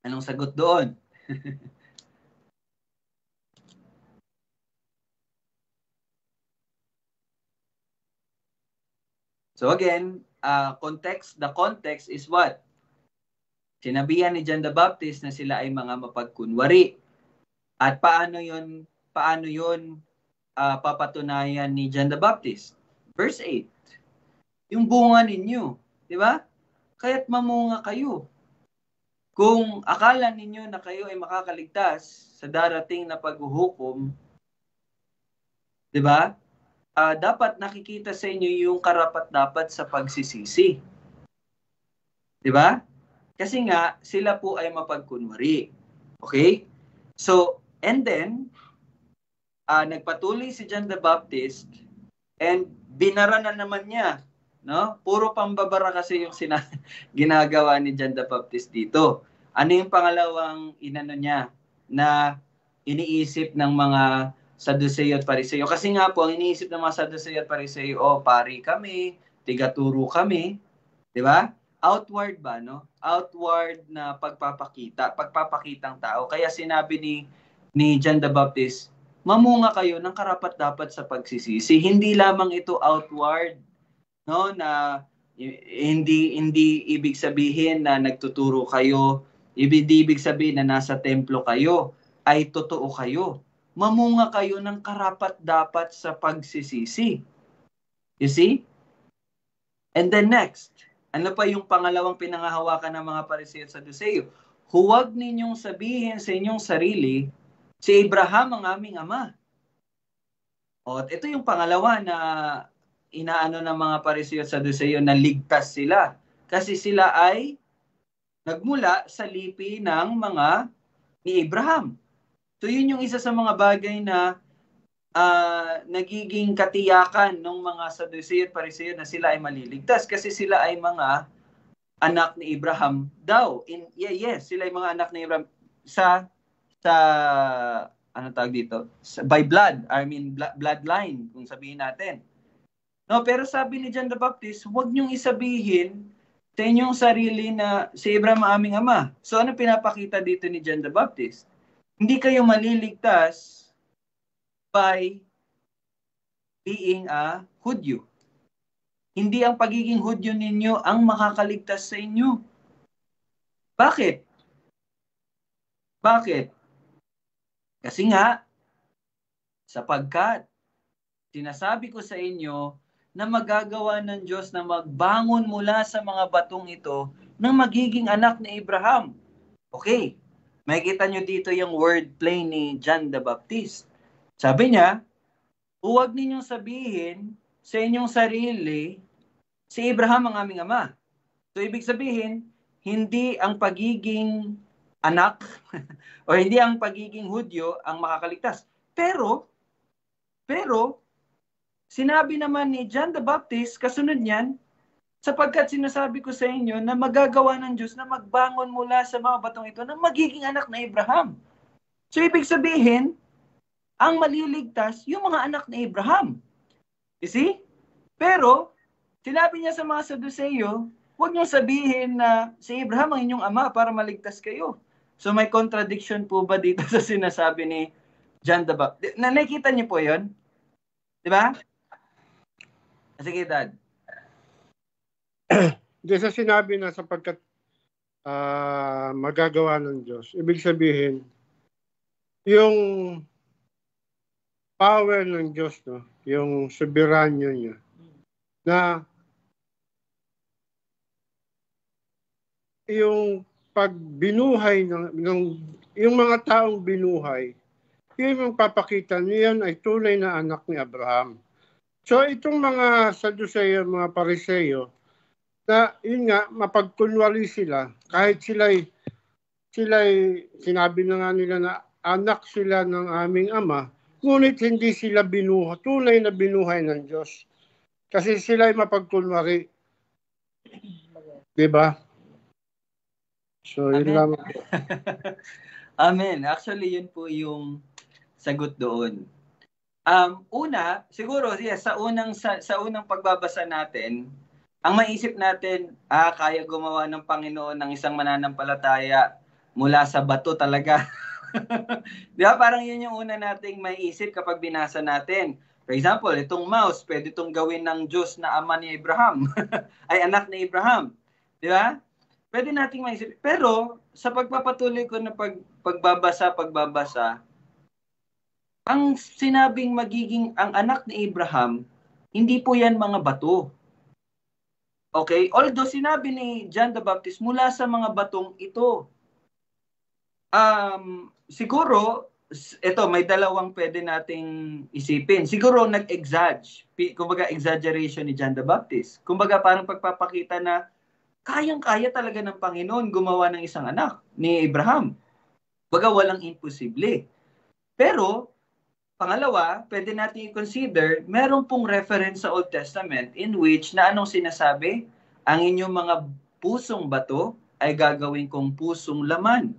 anong sagot doon? So again, the context is what? Sinabihan ni John the Baptist na sila ay mga mapagkunwari. At paano yun papatunayan ni John the Baptist? Verse 8. Yung bunga ninyo, di ba? Kaya't mamunga kayo. Kung akala ninyo na kayo ay makakaligtas sa darating na paghuhukom, di ba? Dapat nakikita sa inyo yung karapat-dapat sa pagsisisi. Di ba? Kasi nga, sila po ay mapagkunwari. Okay? So, and then, nagpatuloy si John the Baptist and binara na naman niya. No? Puro pambabara kasi yung ginagawa ni John the Baptist dito. Ano yung pangalawang inano niya na iniisip ng mga Saduseo at Pariseo? Kasi nga po, ang iniisip ng mga Saduseo at Pariseo, pari kami, tigaturo kami. Di ba? Outward ba, no? Outward na pagpapakitang tao. Kaya sinabi ni John the Baptist, mamunga kayo ng karapat-dapat sa pagsisisi. Hindi lamang ito outward, no? Na hindi ibig sabihin na nagtuturo kayo, hindi ibig sabihin na nasa templo kayo, ay totoo kayo. Mamunga kayo ng karapat-dapat sa pagsisisi. You see? And then next, ano pa yung pangalawang pinangahawakan ng mga Pariseo at Saduseo? Huwag ninyong sabihin sa inyong sarili, si Abraham ang aming ama. O, ito yung pangalawa na inaano ng mga Pariseo at Saduseo na ligtas sila. Kasi sila ay nagmula sa lipi ng mga ni Abraham. So yun yung isa sa mga bagay na nagiging katiyakan ng mga Saduseo at Pariseo na sila ay maliligtas kasi sila ay mga anak ni Abraham daw. Yes, sila ay mga anak ni Abraham sa ano tawag dito? By blood, bloodline, kung sabihin natin. No, pero sabi ni John the Baptist, huwag niyong isabihin sa inyong sarili na si Abraham ang aming ama. So ano pinapakita dito ni John the Baptist? Hindi kayo maliligtas by being a Hudyo. Hindi ang pagiging Hudyo ninyo ang makakaligtas sa inyo. Bakit? Bakit? Kasi nga, sapagkat sinasabi ko sa inyo na magagawa ng Diyos na magbangon mula sa mga batong ito ng magiging anak ni Abraham. Okay. Makikita nyo dito yung wordplay ni John the Baptist. Sabi niya, huwag ninyong sabihin sa inyong sarili, si Abraham ang aming ama. So, ibig sabihin, hindi ang pagiging anak o hindi ang pagiging Hudyo ang makakaligtas. Pero, sinabi naman ni John the Baptist, kasunod niyan, Sapagkat sinasabi ko sa inyo na magagawa ng Diyos na magbangon mula sa mga batong ito na magiging anak na Abraham. So ibig sabihin, ang maliligtas yung mga anak ni Abraham. You see? Pero, sinabi niya sa mga Saduceo, huwag niyong sabihin na si Abraham ang inyong ama para maligtas kayo. So may contradiction po ba dito sa sinasabi ni John the Baptist? Nakikita niyo po yun? Di ba? Sige, Dad. Hindi sa sinabi na sapagkat magagawa ng Diyos. Ibig sabihin, yung power ng Diyos, no? Yung soberanyo niya, na yung pagbinuhay yung mga taong binuhay, yun yung papakita niyan ay tunay na anak ni Abraham. So itong mga Saduceo, mga Pariseo, na yun nga, mapagkunwari sila, kahit sila'y sinabi na nga nila na anak sila ng aming ama, ngunit hindi sila tunay na binuhay ng Diyos. Kasi sila'y mapagkunwari. Diba? So, yun lang. Amen. Actually, yun po yung sagot doon. Una, siguro, sa unang pagbabasa natin, ang maisip natin, kaya gumawa ng Panginoon ng isang mananampalataya mula sa bato talaga. Di ba? Parang yun yung una nating maiisip kapag binasa natin. For example, itong mouse, pwede itong gawin ng Diyos na ama ni Abraham. Ay, anak ni Abraham. Di ba? Pwede nating maiisip. Pero, sa pagpapatuloy ko na pagbabasa, ang sinabing magiging ang anak ni Abraham, hindi po yan mga bato. Okay? Although sinabi ni John the Baptist, mula sa mga batong ito. Siguro, ito, may dalawang pwede nating isipin. Siguro nag-exagge. Kumbaga, exaggeration ni John the Baptist. Kumbaga, parang pagpapakita na kayang-kaya talaga ng Panginoon gumawa ng isang anak ni Abraham. Kumbaga, walang imposible. Pero, pangalawa, pwede natin i-consider, meron pong reference sa Old Testament in which na anong sinasabi? Ang inyong mga pusong bato ay gagawin kong pusong laman.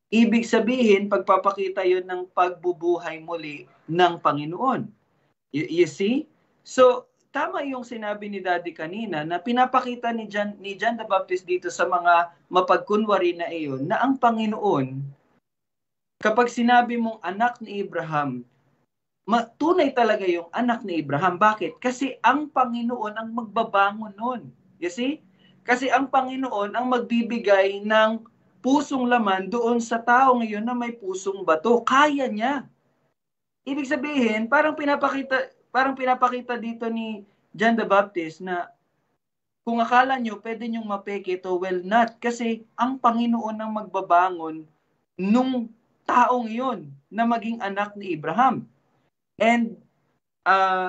Ibig sabihin, pagpapakita yun ng pagbubuhay muli ng Panginoon. You see? So, tama yung sinabi ni Daddy kanina na pinapakita ni John the Baptist dito sa mga mapagkunwari na iyon na ang Panginoon, kapag sinabi mong anak ni Abraham, tunay talaga yung anak ni Abraham. Bakit? Kasi ang Panginoon ang magbabangon nun. You see? Kasi ang Panginoon ang magbibigay ng pusong laman doon sa tao ngayon na may pusong bato. Kaya niya. Ibig sabihin, parang pinapakita dito ni John the Baptist na kung akala nyo pwede nyong mapeke ito, well not. Kasi ang Panginoon ang magbabangon nung taong iyon na maging anak ni Abraham. And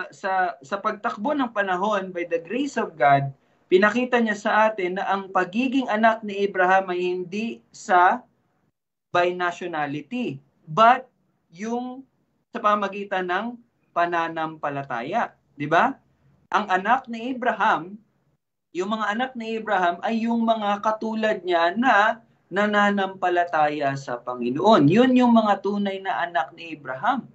sa pagtakbo ng panahon, by the grace of God, pinakita niya sa atin na ang pagiging anak ni Abraham ay hindi by nationality, but yung sa pamagitan ng pananampalataya. Di ba? Ang anak ni Abraham, yung mga anak ni Abraham ay yung mga katulad niya na nananampalataya sa Panginoon. Yun yung mga tunay na anak ni Abraham.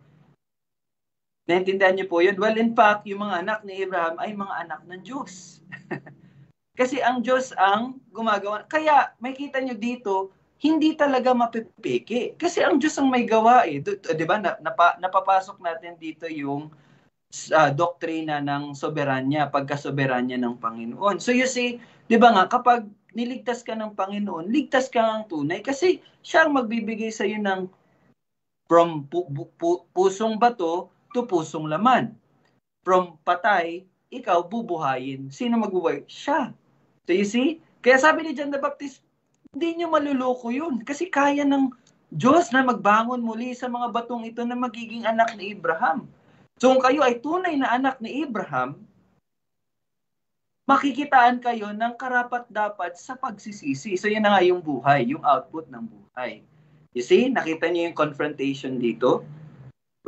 Naintindihan niyo po yun? Well, in fact, yung mga anak ni Abraham ay mga anak ng Diyos. Kasi ang Diyos ang gumagawa. Kaya, makita niyo dito, hindi talaga mapipeke. Kasi ang Diyos ang may gawa eh. Diba? Napapasok natin dito yung doktrina ng soberanya, pagkasoberanya ng Panginoon. So you see, di ba nga, kapag niligtas ka ng Panginoon, ligtas ka ng tunay kasi siya ang magbibigay sa iyo ng from pusong bato to pusong laman. From patay, ikaw bubuhayin. Sino magbubuhay? Siya. So you see? Kaya sabi ni John the Baptist, hindi nyo maluloko yun. Kasi kaya ng Diyos na magbangon muli sa mga batong ito na magiging anak ni Abraham. So kung kayo ay tunay na anak ni Abraham, makikitaan kayo ng karapat-dapat sa pagsisisi. So yun na nga yung buhay, yung output ng buhay. You see? Nakita niyo yung confrontation dito?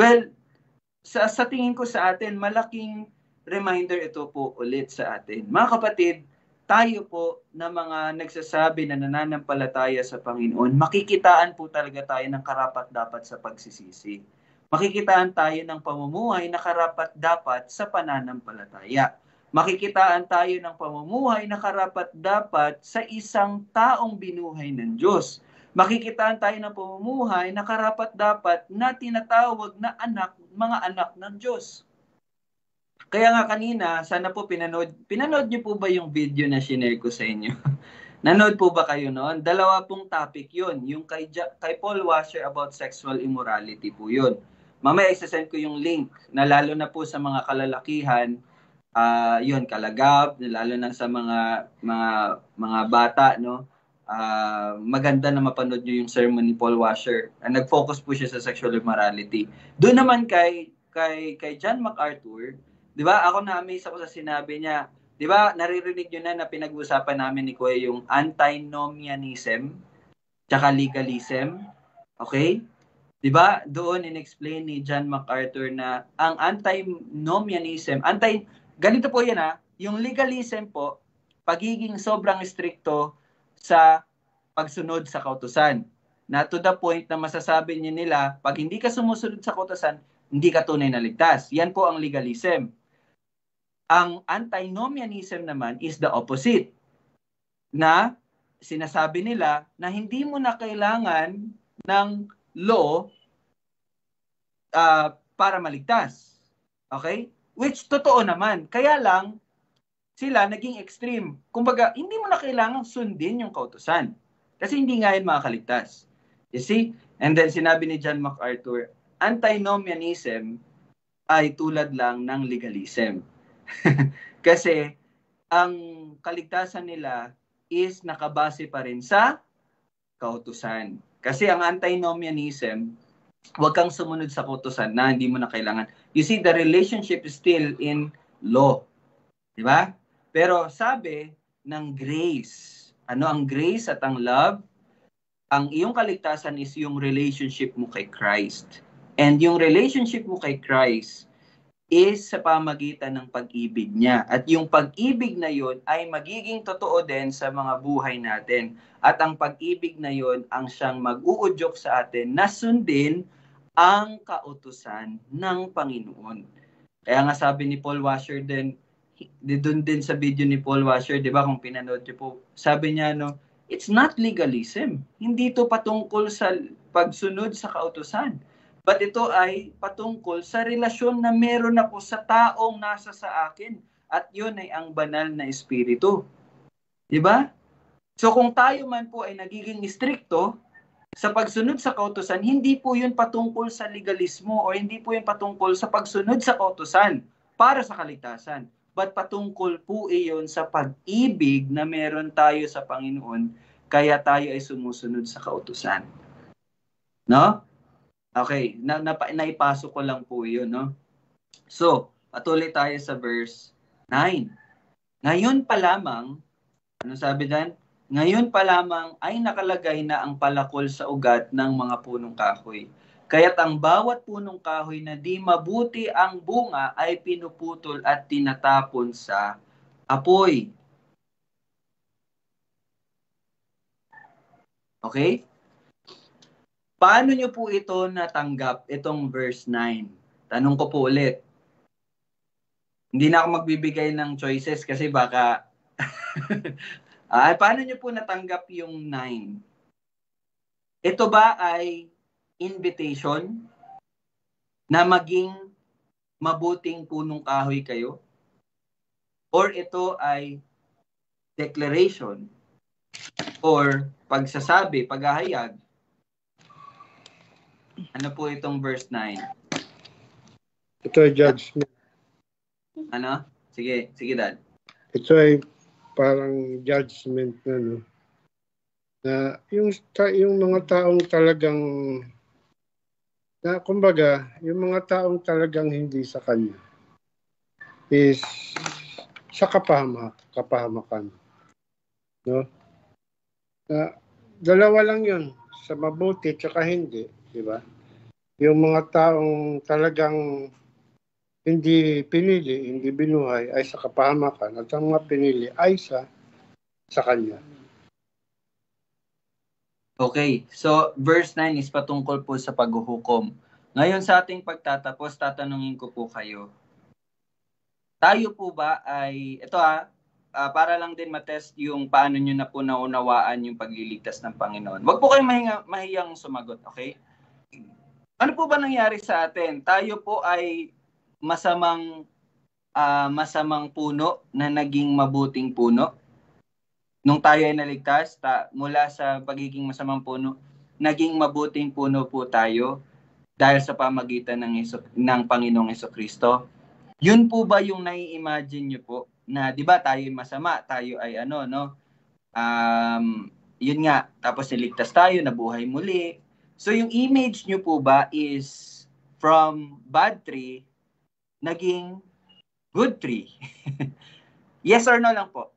Well, sa tingin ko sa atin, malaking reminder ito po ulit sa atin. Mga kapatid, tayo po na mga nagsasabi na nananampalataya sa Panginoon, makikitaan po talaga tayo ng karapat-dapat sa pagsisisi. Makikitaan tayo ng pamumuhay na karapat-dapat sa pananampalataya. Makikitaan tayo ng pamumuhay na karapat-dapat sa isang taong binuhay ng Diyos. Makikitaan tayo ng pamumuhay na karapat-dapat na tinatawag na mga anak ng Diyos. Kaya nga kanina, sana po pinanood niyo po ba yung video na shinare ko sa inyo? Nanood po ba kayo noon? 2 pong topic yun. Yung kay Paul Washer about sexual immorality po yun. Mamaya isasend ko yung link na lalo na po sa mga kalalakihan, yun, kalagab, lalo na sa mga bata, no? Maganda na mapanood nyo yung sermon ni Paul Washer. Nag-focus po siya sa sexual immorality. Doon naman kay John MacArthur, di ba, ako na-amaze ako sa sinabi niya. Di ba, naririnig nyo na pinag-uusapan namin ni Kuya yung antinomianism tsaka legalism. Okay? Di ba, doon in-explain ni John MacArthur na ang antinomianism, ganito po yan yung legalism po, pagiging sobrang stricto sa pagsunod sa kautusan. Na to the point na masasabi nila, pag hindi ka sumusunod sa kautusan, hindi ka tunay na ligtas. Yan po ang legalism. Ang antinomianism naman is the opposite. Na sinasabi nila na hindi mo na kailangan ng law para maligtas. Okay? Which totoo naman. Kaya lang, sila naging extreme. Kumbaga, hindi mo na kailangan sundin yung kautusan. Kasi hindi nga yun makakaligtas. You see? And then sinabi ni John MacArthur, antinomianism ay tulad lang ng legalism. Kasi ang kaligtasan nila is nakabase pa rin sa kautusan. Kasi ang antinomianism, huwag kang sumunod sa kautusan na hindi mo na kailangan. You see, the relationship is still in law. Di ba? Pero sabi ng grace, ano ang grace at ang love? Ang iyong kaligtasan is yung relationship mo kay Christ. And yung relationship mo kay Christ is sa pamagitan ng pag-ibig niya. At yung pag-ibig na yon ay magiging totoo din sa mga buhay natin. At ang pag-ibig na yon ang siyang mag-uudyok sa atin na sundin ang kautusan ng Panginoon. Kaya nga sabi ni Paul Washer din, doon din sa video ni Paul Washer, di ba, kung pinanood niyo po, sabi niya, it's not legalism. Hindi ito patungkol sa pagsunod sa kautusan. But ito ay patungkol sa relasyon na meron ako sa taong nasa sa akin. At yun ay ang banal na espiritu. Di ba? So kung tayo man po ay nagiging stricto sa pagsunod sa kautusan, hindi po yun patungkol sa legalismo o hindi po yun patungkol sa pagsunod sa kautusan para sa kaligtasan. But patungkol po iyon sa pag-ibig na meron tayo sa Panginoon kaya tayo ay sumusunod sa kautusan. No? Okay, naipasok ko lang po yun, no? So, patuloy tayo sa verse 9. Ngayon pa lamang, ano sabi dyan? Ngayon pa lamang ay nakalagay na ang palakol sa ugat ng mga punong kahoy. Kaya't ang bawat punong kahoy na di mabuti ang bunga ay pinuputol at tinatapon sa apoy. Okay? Paano nyo po ito natanggap, itong verse 9? Tanong ko po ulit. Hindi na ako magbibigay ng choices kasi baka... paano nyo po natanggap yung 9? Ito ba ay invitation na maging mabuting punong kahoy kayo? Or ito ay declaration or pagsasabi, paghahayag? Ano po itong verse 9? Ito ay judgment. Ano? Sige, Dad. Ito ay parang judgment na, no? Na yung mga taong talagang na kumbaga, yung mga taong talagang hindi sa kanya is sa kapahamakan. No? Na dalawa lang yun, sa mabuti at hindi, di ba? Yung mga taong talagang hindi pinili, hindi binuhay ay sa kapahamakan at ang mga pinili ay sa sa Kanya. Okay, so verse 9 is patungkol po sa paghuhukom. Ngayon sa ating pagtatapos, tatanungin ko po kayo. Tayo po ba ay, ito para lang din matest yung paano nyo na po naunawaan yung pagliligtas ng Panginoon. Huwag po kayong mahiyang sumagot, okay? Ano po ba nangyari sa atin? Tayo po ay masamang puno na naging mabuting puno. Nung tayo ay naligtas, mula sa pagiging masamang puno, naging mabuting puno po tayo dahil sa pamagitan ng Panginoong Hesukristo. Yun po ba yung nai-imagine nyo po na 'di ba tayo ay masama, tayo ay yun nga, tapos niligtas tayo, nabuhay muli. So yung image nyo po ba is from bad tree naging good tree? Yes or no lang po?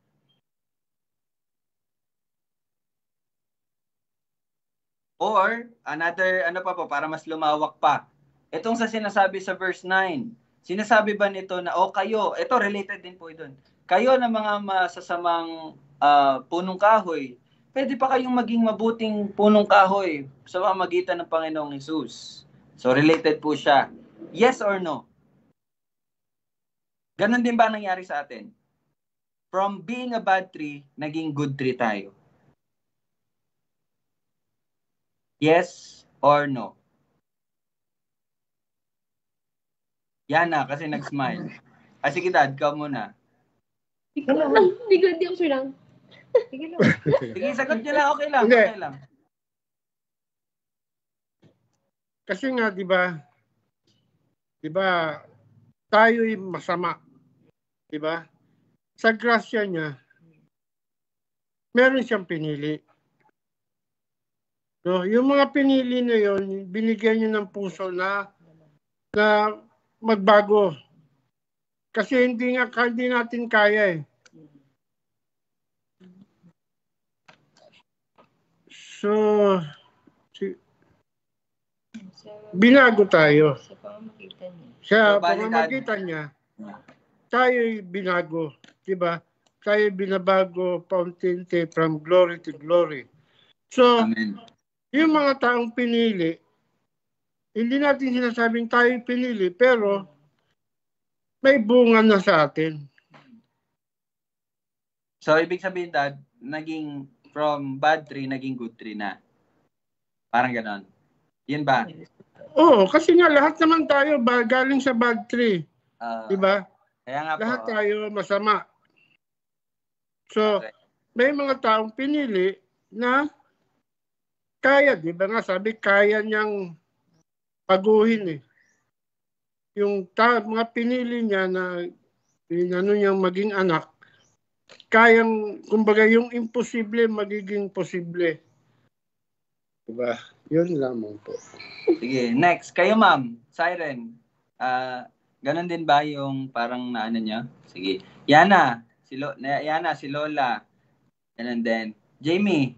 Or another para mas lumawak pa. Itong sa sinasabi sa verse 9. Sinasabi ba nito na kayo, ito related din po doon. Kayo na mga masasamang punong kahoy, pwede pa kayong maging mabuting punong kahoy sa pamamagitan ng Panginoong Hesus. So related po siya. Yes or no? Ganon din ba nangyari sa atin? From being a bad tree, naging good tree tayo. Yes or no? Yana, kasi nag-smile. Sige, Dad, ikaw muna. Hindi ko sure lang. Sige lang. Sige, sagot niyo lang. Okay lang. Hindi. Okay lang. Kasi nga, di ba, tayo'y masama. Di ba? Sa grasya niya, meron siyang pinili. So, yung mga pinili na yon, binigyan niyo ng puso na magbago. Kasi hindi natin kaya eh. So, binago tayo. Sa pamamagitan niya, tayo'y binago. Diba? Tayo'y binabago paunti-unti from glory to glory. So, Amen. Yung mga taong pinili, hindi natin sinasabing tayo'y pinili, pero may bunga na sa atin. So, ibig sabihin, Dad, naging from bad tree, naging good tree na. Parang ganon. Yun ba? Oo, kasi nga lahat naman tayo galing sa bad tree. Diba? Kaya nga po. Lahat tayo masama. So, may mga taong pinili na kaya, di ba nga sabi, kaya niyang paguhin eh. Yung mga pinili niya na niyang maging anak, kayang, kumbaga yung imposible, magiging posible. Diba? Yun lamang po. Sige, next. Kayo, ma'am. Siren. Ganon din ba yung parang naano niya? Sige. Yana, si Lola. Ganon din. Jamie.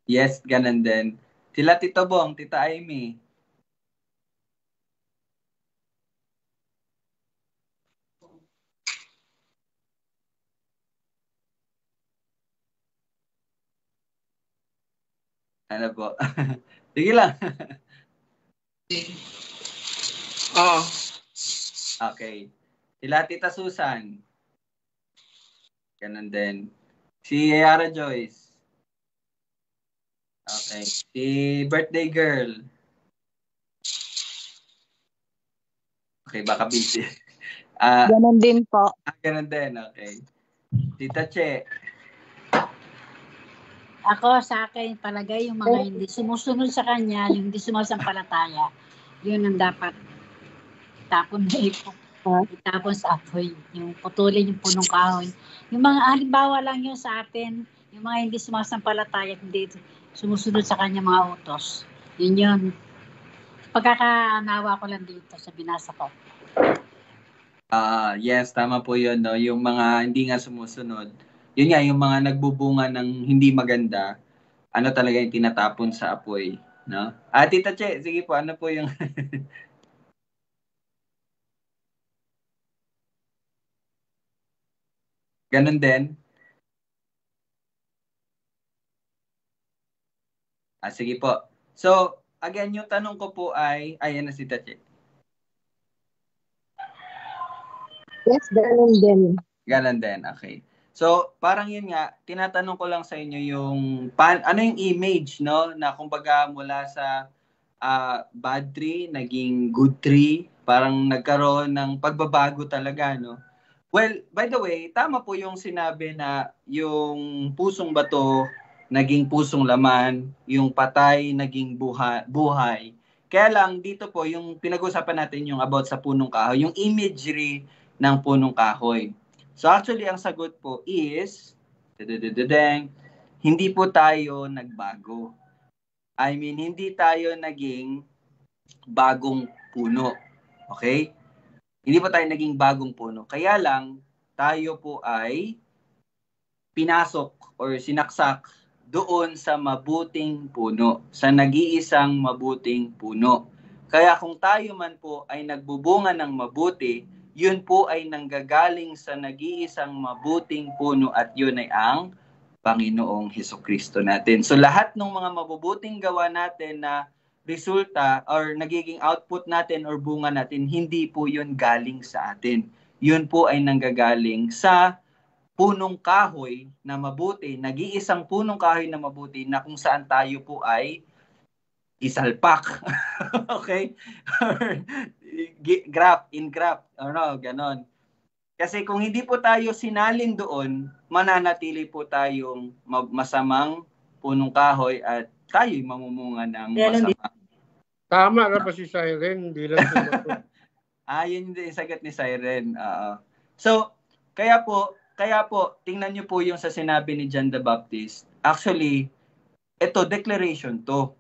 Yes, ganon din. Sila Tito Bong, Tita Amy. Ano po? Sige lang. Oo. Okay. Sila Tita Susan. Ganon din. Si Yara Joyce. Okay. Si birthday girl. Okay, baka busy. Ganon din po. Ganon din, okay. Tita Che. Ako, sa akin, palagay yung mga hindi sumusunod sa kanya, yung hindi sumasampalataya, yun ang dapat itapon sa apoy. Yung putulin yung punong kahoy. Yung mga halimbawa lang yun sa atin, yung mga hindi sumasampalataya, hindi sumusunod sa kanya mga utos. Yun. Pagkakanawa ko lang dito sa binasa ko. Yes, tama po yun. No? Yung mga hindi nga sumusunod, yun nga, yung mga nagbubunga ng hindi maganda, ano talaga yung tinatapon sa apoy. No? Tita Che, sige po, ano po yung... Ganon din. Sige po. So, again, yung tanong ko po ay, ayan na si Tache. Yes, ganun din. Ganon din, okay. So, parang yun nga, tinatanong ko lang sa inyo yung, ano yung image, no? Na kumbaga mula sa bad tree, naging good tree, parang nagkaroon ng pagbabago talaga, no? Well, by the way, tama po yung sinabi na yung pusong bato, naging pusong laman, yung patay, naging buhay. Kaya lang, dito po, yung pinag-usapan natin yung about sa punong kahoy, yung imagery ng punong kahoy. So actually, ang sagot po is, hindi po tayo nagbago. I mean, hindi tayo naging bagong puno. Okay? Hindi po tayo naging bagong puno. Kaya lang, tayo po ay pinasok or sinaksak doon sa mabuting puno, sa nag-iisang mabuting puno. Kaya kung tayo man po ay nagbubunga ng mabuti, yun po ay nanggagaling sa nag-iisang mabuting puno at yun ay ang Panginoong Hesukristo natin. So lahat ng mga mabubuting gawa natin na resulta or nagiging output natin or bunga natin, hindi po yun galing sa atin. Yun po ay nanggagaling sa punong kahoy na mabuti, nag-iisang punong kahoy na mabuti na kung saan tayo po ay isalpak. Okay? Graft, ano, ganon. Kasi kung hindi po tayo sinalin doon, mananatili po tayong masamang punong kahoy at tayo'y mamumunga ng masama. Tama na ba si Siren? Hindi lang sumagot. Yun yung sagot ni Siren. So, kaya po, tingnan nyo po yung sa sinabi ni John the Baptist. Actually, ito, declaration to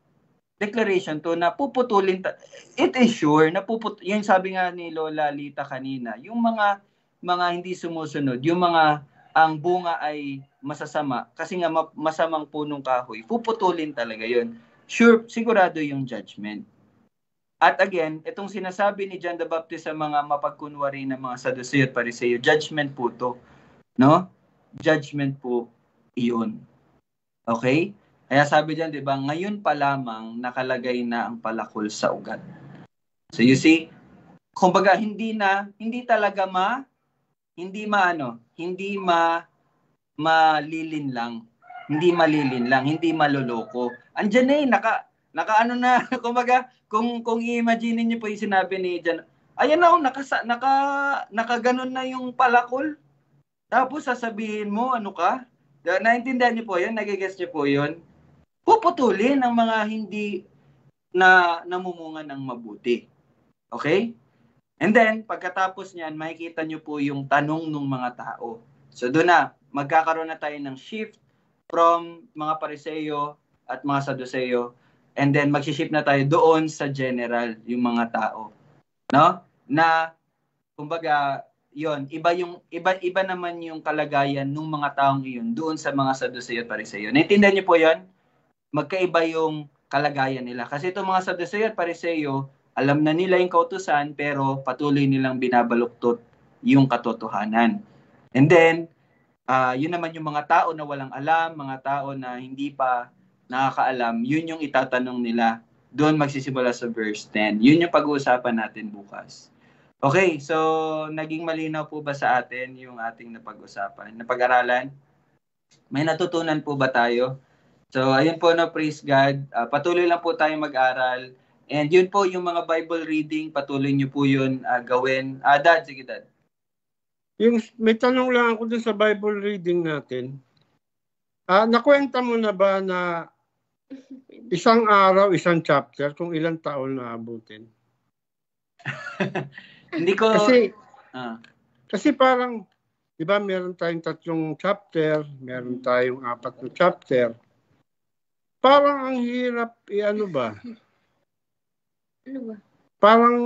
na puputulin, it is sure na yung sabi nga ni Lola Lita kanina, yung mga hindi sumusunod, yung mga ang bunga ay masasama kasi nga masamang punong kahoy, puputulin talaga yun. Sure, sigurado yung judgment. At again, itong sinasabi ni John the Baptist sa mga mapagkunwari ng mga Saduceo at Pariseo, judgment po to, no? Judgment po iyon. Okay? Kaya sabi diyan, 'di ba, ngayon pa lamang nakalagay na ang palakol sa ugat. So you see, kumbaga hindi talaga hindi malilin lang, hindi maloloko. Andiyan naka na, kumbaga kung i-imagine niyo po 'yung sinabi ni Jan, ayan na nakaganon na 'yung palakol. Tapos sasabihin mo ano ka? Naintindihan niyo po 'yun, nagigets niyo po 'yun. Puputulin ang mga hindi na namumunga ng mabuti. Okay? And then, pagkatapos niyan, makikita nyo po yung tanong ng mga tao. So doon na, magkakaroon na tayo ng shift from mga Pariseo at mga Saduceo. And then, mag-shift na tayo doon sa general, yung mga tao. No? Na, kumbaga, iba naman yung kalagayan ng mga taong iyon doon sa mga Saduceo at Pariseo. Naintindihan niyo po yon? Magkaiba yung kalagayan nila. Kasi itong mga Saduceo at Pariseo, alam na nila yung kautusan, pero patuloy nilang binabaluktot yung katotohanan. And then, yun naman yung mga tao na walang alam, mga tao na hindi pa nakakaalam, yun yung itatanong nila. Doon magsisimula sa verse 10. Yun yung pag-uusapan natin bukas. Okay, so naging malinaw po ba sa atin yung ating napag-aralan? May natutunan po ba tayo? So, ayun po, no, praise God. Patuloy lang po tayo mag-aral. And yun po, yung mga Bible reading, patuloy nyo po yun gawin. Dad, sige Dad. May tanong lang ako dun sa Bible reading natin. Nakwenta mo na ba na isang araw, isang chapter, kung ilang taon na abutin? Hindi ko... Kasi parang, di ba, meron tayong 3 chapter, meron tayong 4 na chapter. Parang ang hirap, ano ba? Parang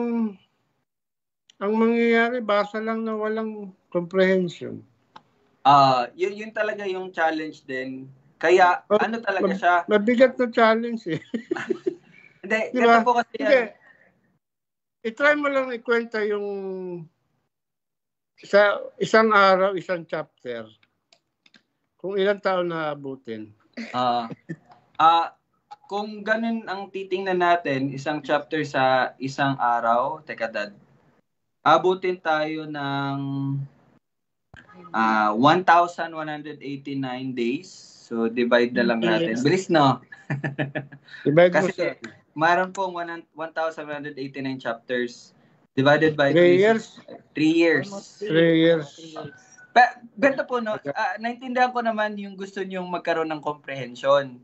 ang mangyayari, basa lang na walang comprehension. Yun talaga yung challenge din. Kaya, ano talaga siya? Mabigat na challenge eh. Hindi, diba? Ito po kasi I-try mo lang ikwenta yung Sa isang araw, isang chapter. Kung ilang taon na abutin. Kung ganun ang titingnan natin, isang chapter sa isang araw, teka dad, abutin tayo ng 1,189 days. So, divide na lang natin. Bilis, no? Divide mo Kasi sa mayroon pong 1,189 chapters. Divided by 3 years. 3 years. 3 years. Ganito po, no? Naintindihan ko naman yung gusto nyong magkaroon ng comprehension.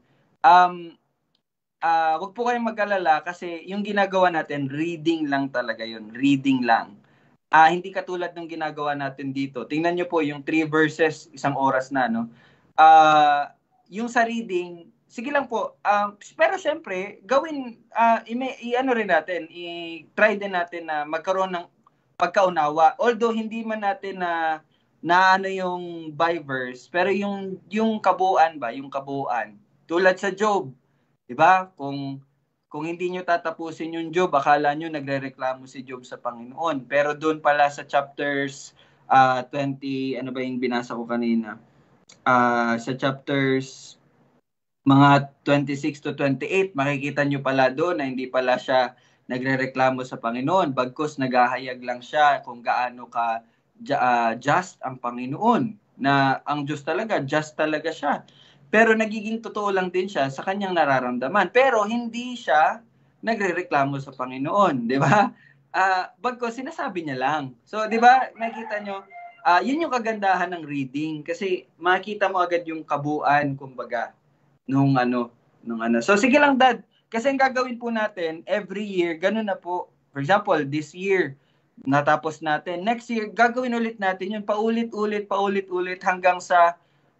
Wag po kayong mag-alala kasi yung ginagawa natin, reading lang talaga yun. Reading lang. Hindi katulad ng ginagawa natin dito. Tingnan nyo po yung 3 verses, isang oras na, no? Yung sa reading, sige lang po. Pero syempre, gawin, i-ano rin natin, i-try din natin na magkaroon ng pagkaunawa. Although hindi man natin na ano yung by verse, pero yung kabuuan ba, yung kabuuan. Tulad sa Job, 'di ba? Kung hindi nyo tatapusin yung Job, akala nyo nagrereklamo si Job sa Panginoon. Pero doon pala sa chapters 20, ano ba yung binasa ko kanina? Sa chapters mga 26 to 28, makikita nyo pala doon na hindi pala siya nagrereklamo sa Panginoon. Bagkus naghahayag lang siya kung gaano ka just ang Panginoon. Na ang Diyos talaga, just talaga siya. Pero nagiging totoo lang din siya sa kanyang nararamdaman. Pero hindi siya nagrereklamo sa Panginoon, di ba? Bagkus sinasabi niya lang. So, di ba, nakita nyo, yun yung kagandahan ng reading. Kasi makita mo agad yung kabuuan, kumbaga, nung ano. So, sige lang, Dad. Kasi ang gagawin po natin, every year, ganun na po. For example, this year, natapos natin. Next year, gagawin ulit natin yun. Paulit-ulit hanggang sa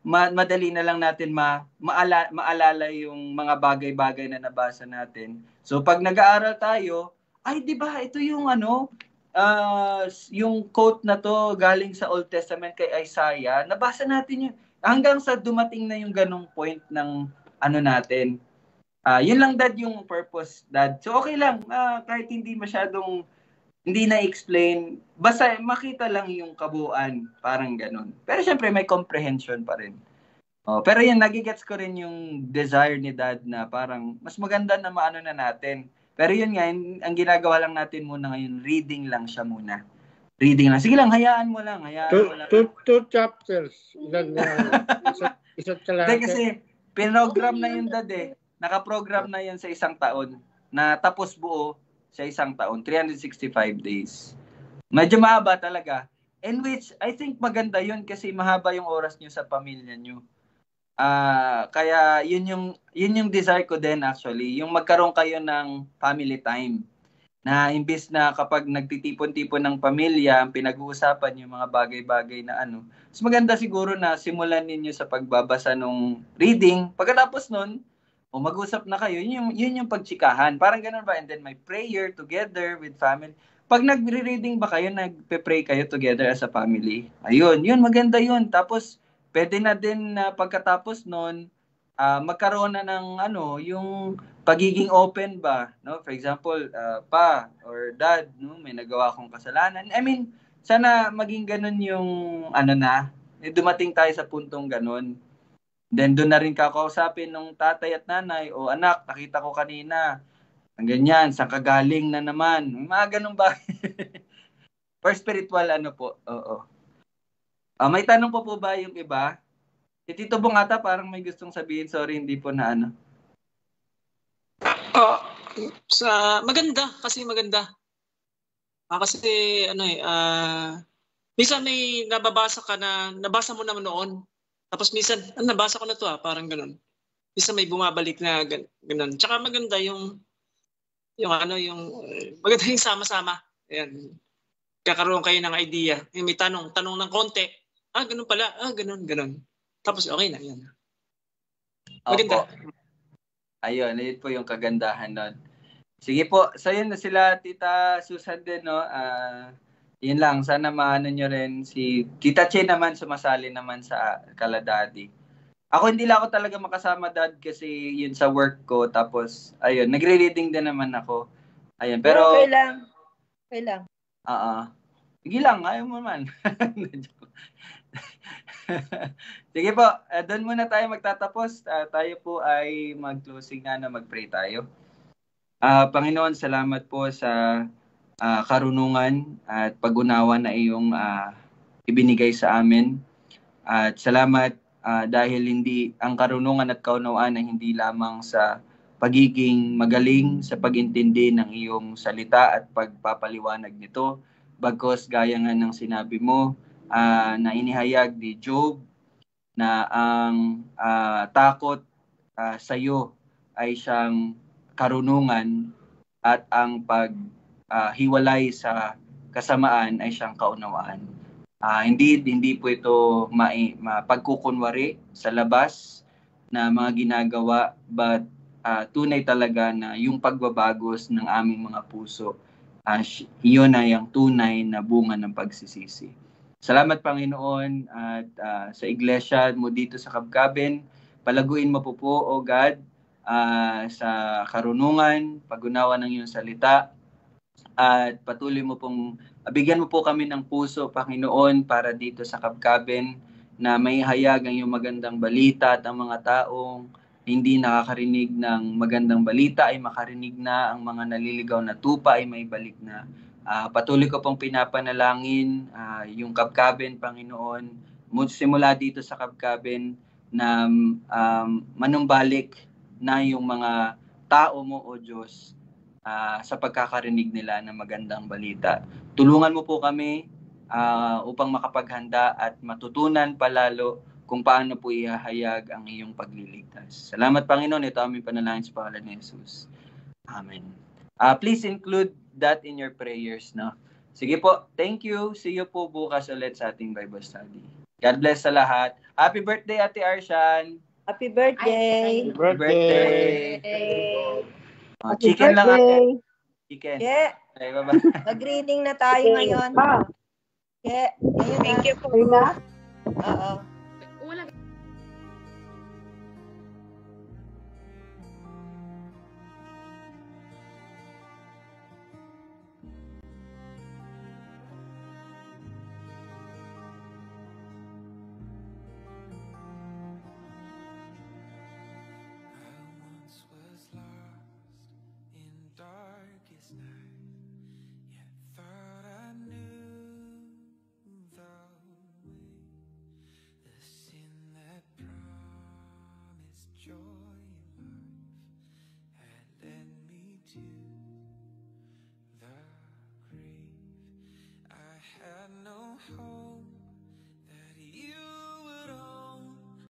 madali na lang natin maalala yung mga bagay-bagay na nabasa natin. So, pag nag-aaral tayo, ay, di ba, ito yung yung quote na to galing sa Old Testament kay Isaiah. Nabasa natin yun. Hanggang sa dumating na yung ganong point ng natin. Yun lang, Dad, yung purpose, Dad. So, okay lang. Kahit hindi masyadong hindi na-explain, basta makita lang yung kabuuan, parang ganun. Pero syempre may comprehension pa rin. Pero yun, nagigets ko rin yung desire ni Dad na parang mas maganda na maano na natin. Pero yun nga, ang ginagawa lang natin muna ngayon, reading lang siya muna. Reading lang. Sige lang, hayaan mo lang. Two chapters. Isa't kalahati. Kasi pinogram na yun, Dad eh. Nakaprogram na yun sa isang taon. Na tapos buo sa isang taon, 365 days. Medyo mahaba talaga. In which, I think maganda yun kasi mahaba yung oras nyo sa pamilya nyo. Kaya yun yung desire ko din actually, yung magkaroon kayo ng family time. Na imbis na kapag nagtitipon-tipon ng pamilya, ang pinag-uusapan yung mga bagay-bagay na mas maganda siguro na simulan ninyo sa pagbabasa ng reading. Pagkatapos nun, mag-usap na kayo, yun yung pagtsikahan. Parang ganun ba? And then may prayer together with family. Pag nagre-reading ba kayo, nagpe-pray kayo together as a family. Ayun, maganda yun. Tapos, pwede na din na pagkatapos nun, magkaroon na ng yung pagiging open ba? No? For example, pa or dad, no? May nagawa akong kasalanan. I mean, sana maging ganun yung dumating tayo sa puntong ganun. Then doon na rin kakausapin ng tatay at nanay, o anak, nakita ko kanina, ang ganyan, saan ka galing na naman? Mga ganun ba? For spiritual po, oo. May tanong po ba yung iba? Si Tito Bong ata parang may gustong sabihin, sorry, hindi po na maganda, kasi maganda. Kasi minsan may nababasa ka na, nabasa mo naman noon. Tapos minsan, nabasa ko na to parang ganun. Minsan may bumabalik na ganun. Tsaka maganda yung maganda yung sama-sama. Ayan. Kakaroon kayo ng idea. May tanong ng konti. Ganun pala. Ganun. Tapos okay na. Yan. Maganda. Opo. Ayun po yung kagandahan nun. Sige po. So yun na sila, Tita Susan din, no? Yun lang, sana maano nyo rin si Tita Che naman, sumasali naman sa Kala Daddy. Ako hindi lang ako talaga makasama, Dad, kasi yun sa work ko. Tapos, ayun, nagre-reading din naman ako. Ayun, pero... Okay lang. Sige lang, ayaw mo man. Sige po, doon muna tayo magtatapos. Tayo po ay mag-closing na mag-pray tayo. Panginoon, salamat po sa karunungan at pag-unawa na iyong ibinigay sa amin. At salamat dahil hindi ang karunungan at kaunawaan ay hindi lamang sa pagiging magaling sa pag-intindi ng iyong salita at pagpapaliwanag nito. Bagkus gaya nga ng sinabi mo na inihayag ni Job na ang takot sa iyo ay siyang karunungan at ang paghiwalay sa kasamaan ay siyang kaunawaan. Hindi po ito mapagkukunwari sa labas na mga ginagawa, but tunay talaga na yung pagbabagos ng aming mga puso, iyon ay ang tunay na bunga ng pagsisisi. Salamat Panginoon at sa iglesia mo dito sa Kabkaben, palaguin mo po, O God, sa karunungan, pag-unawa ng iyong salita, at patuloy mo pong bigyan mo po kami ng puso, Panginoon, para dito sa Kabkaben na may hayag ang iyong magandang balita at ang mga taong hindi nakakarinig ng magandang balita ay makarinig na, ang mga naliligaw na tupa ay may balik na. Patuloy ko pong pinapanalangin yung Kabkaben, Panginoon, simula dito sa Kabkaben na manumbalik na yung mga tao mo, O Diyos, sa pagkakarinig nila ng magandang balita. Tulungan mo po kami upang makapaghanda at matutunan palalo kung paano po ihahayag ang iyong pagliligtas. Salamat Panginoon, ito aming panalangin sa pangalan ni Jesus. Amen. Please include that in your prayers, no? Sige po, thank you. See you po bukas ulit sa ating Bible study. God bless sa lahat. Happy birthday, Ate Arshan. Happy birthday. Happy birthday. Chicken lang, Ate. Chicken. Yeah. Okay, bye-bye. Mag-greeting na tayo ngayon. Ah, Yeah. Thank you po. ayun na. Oo.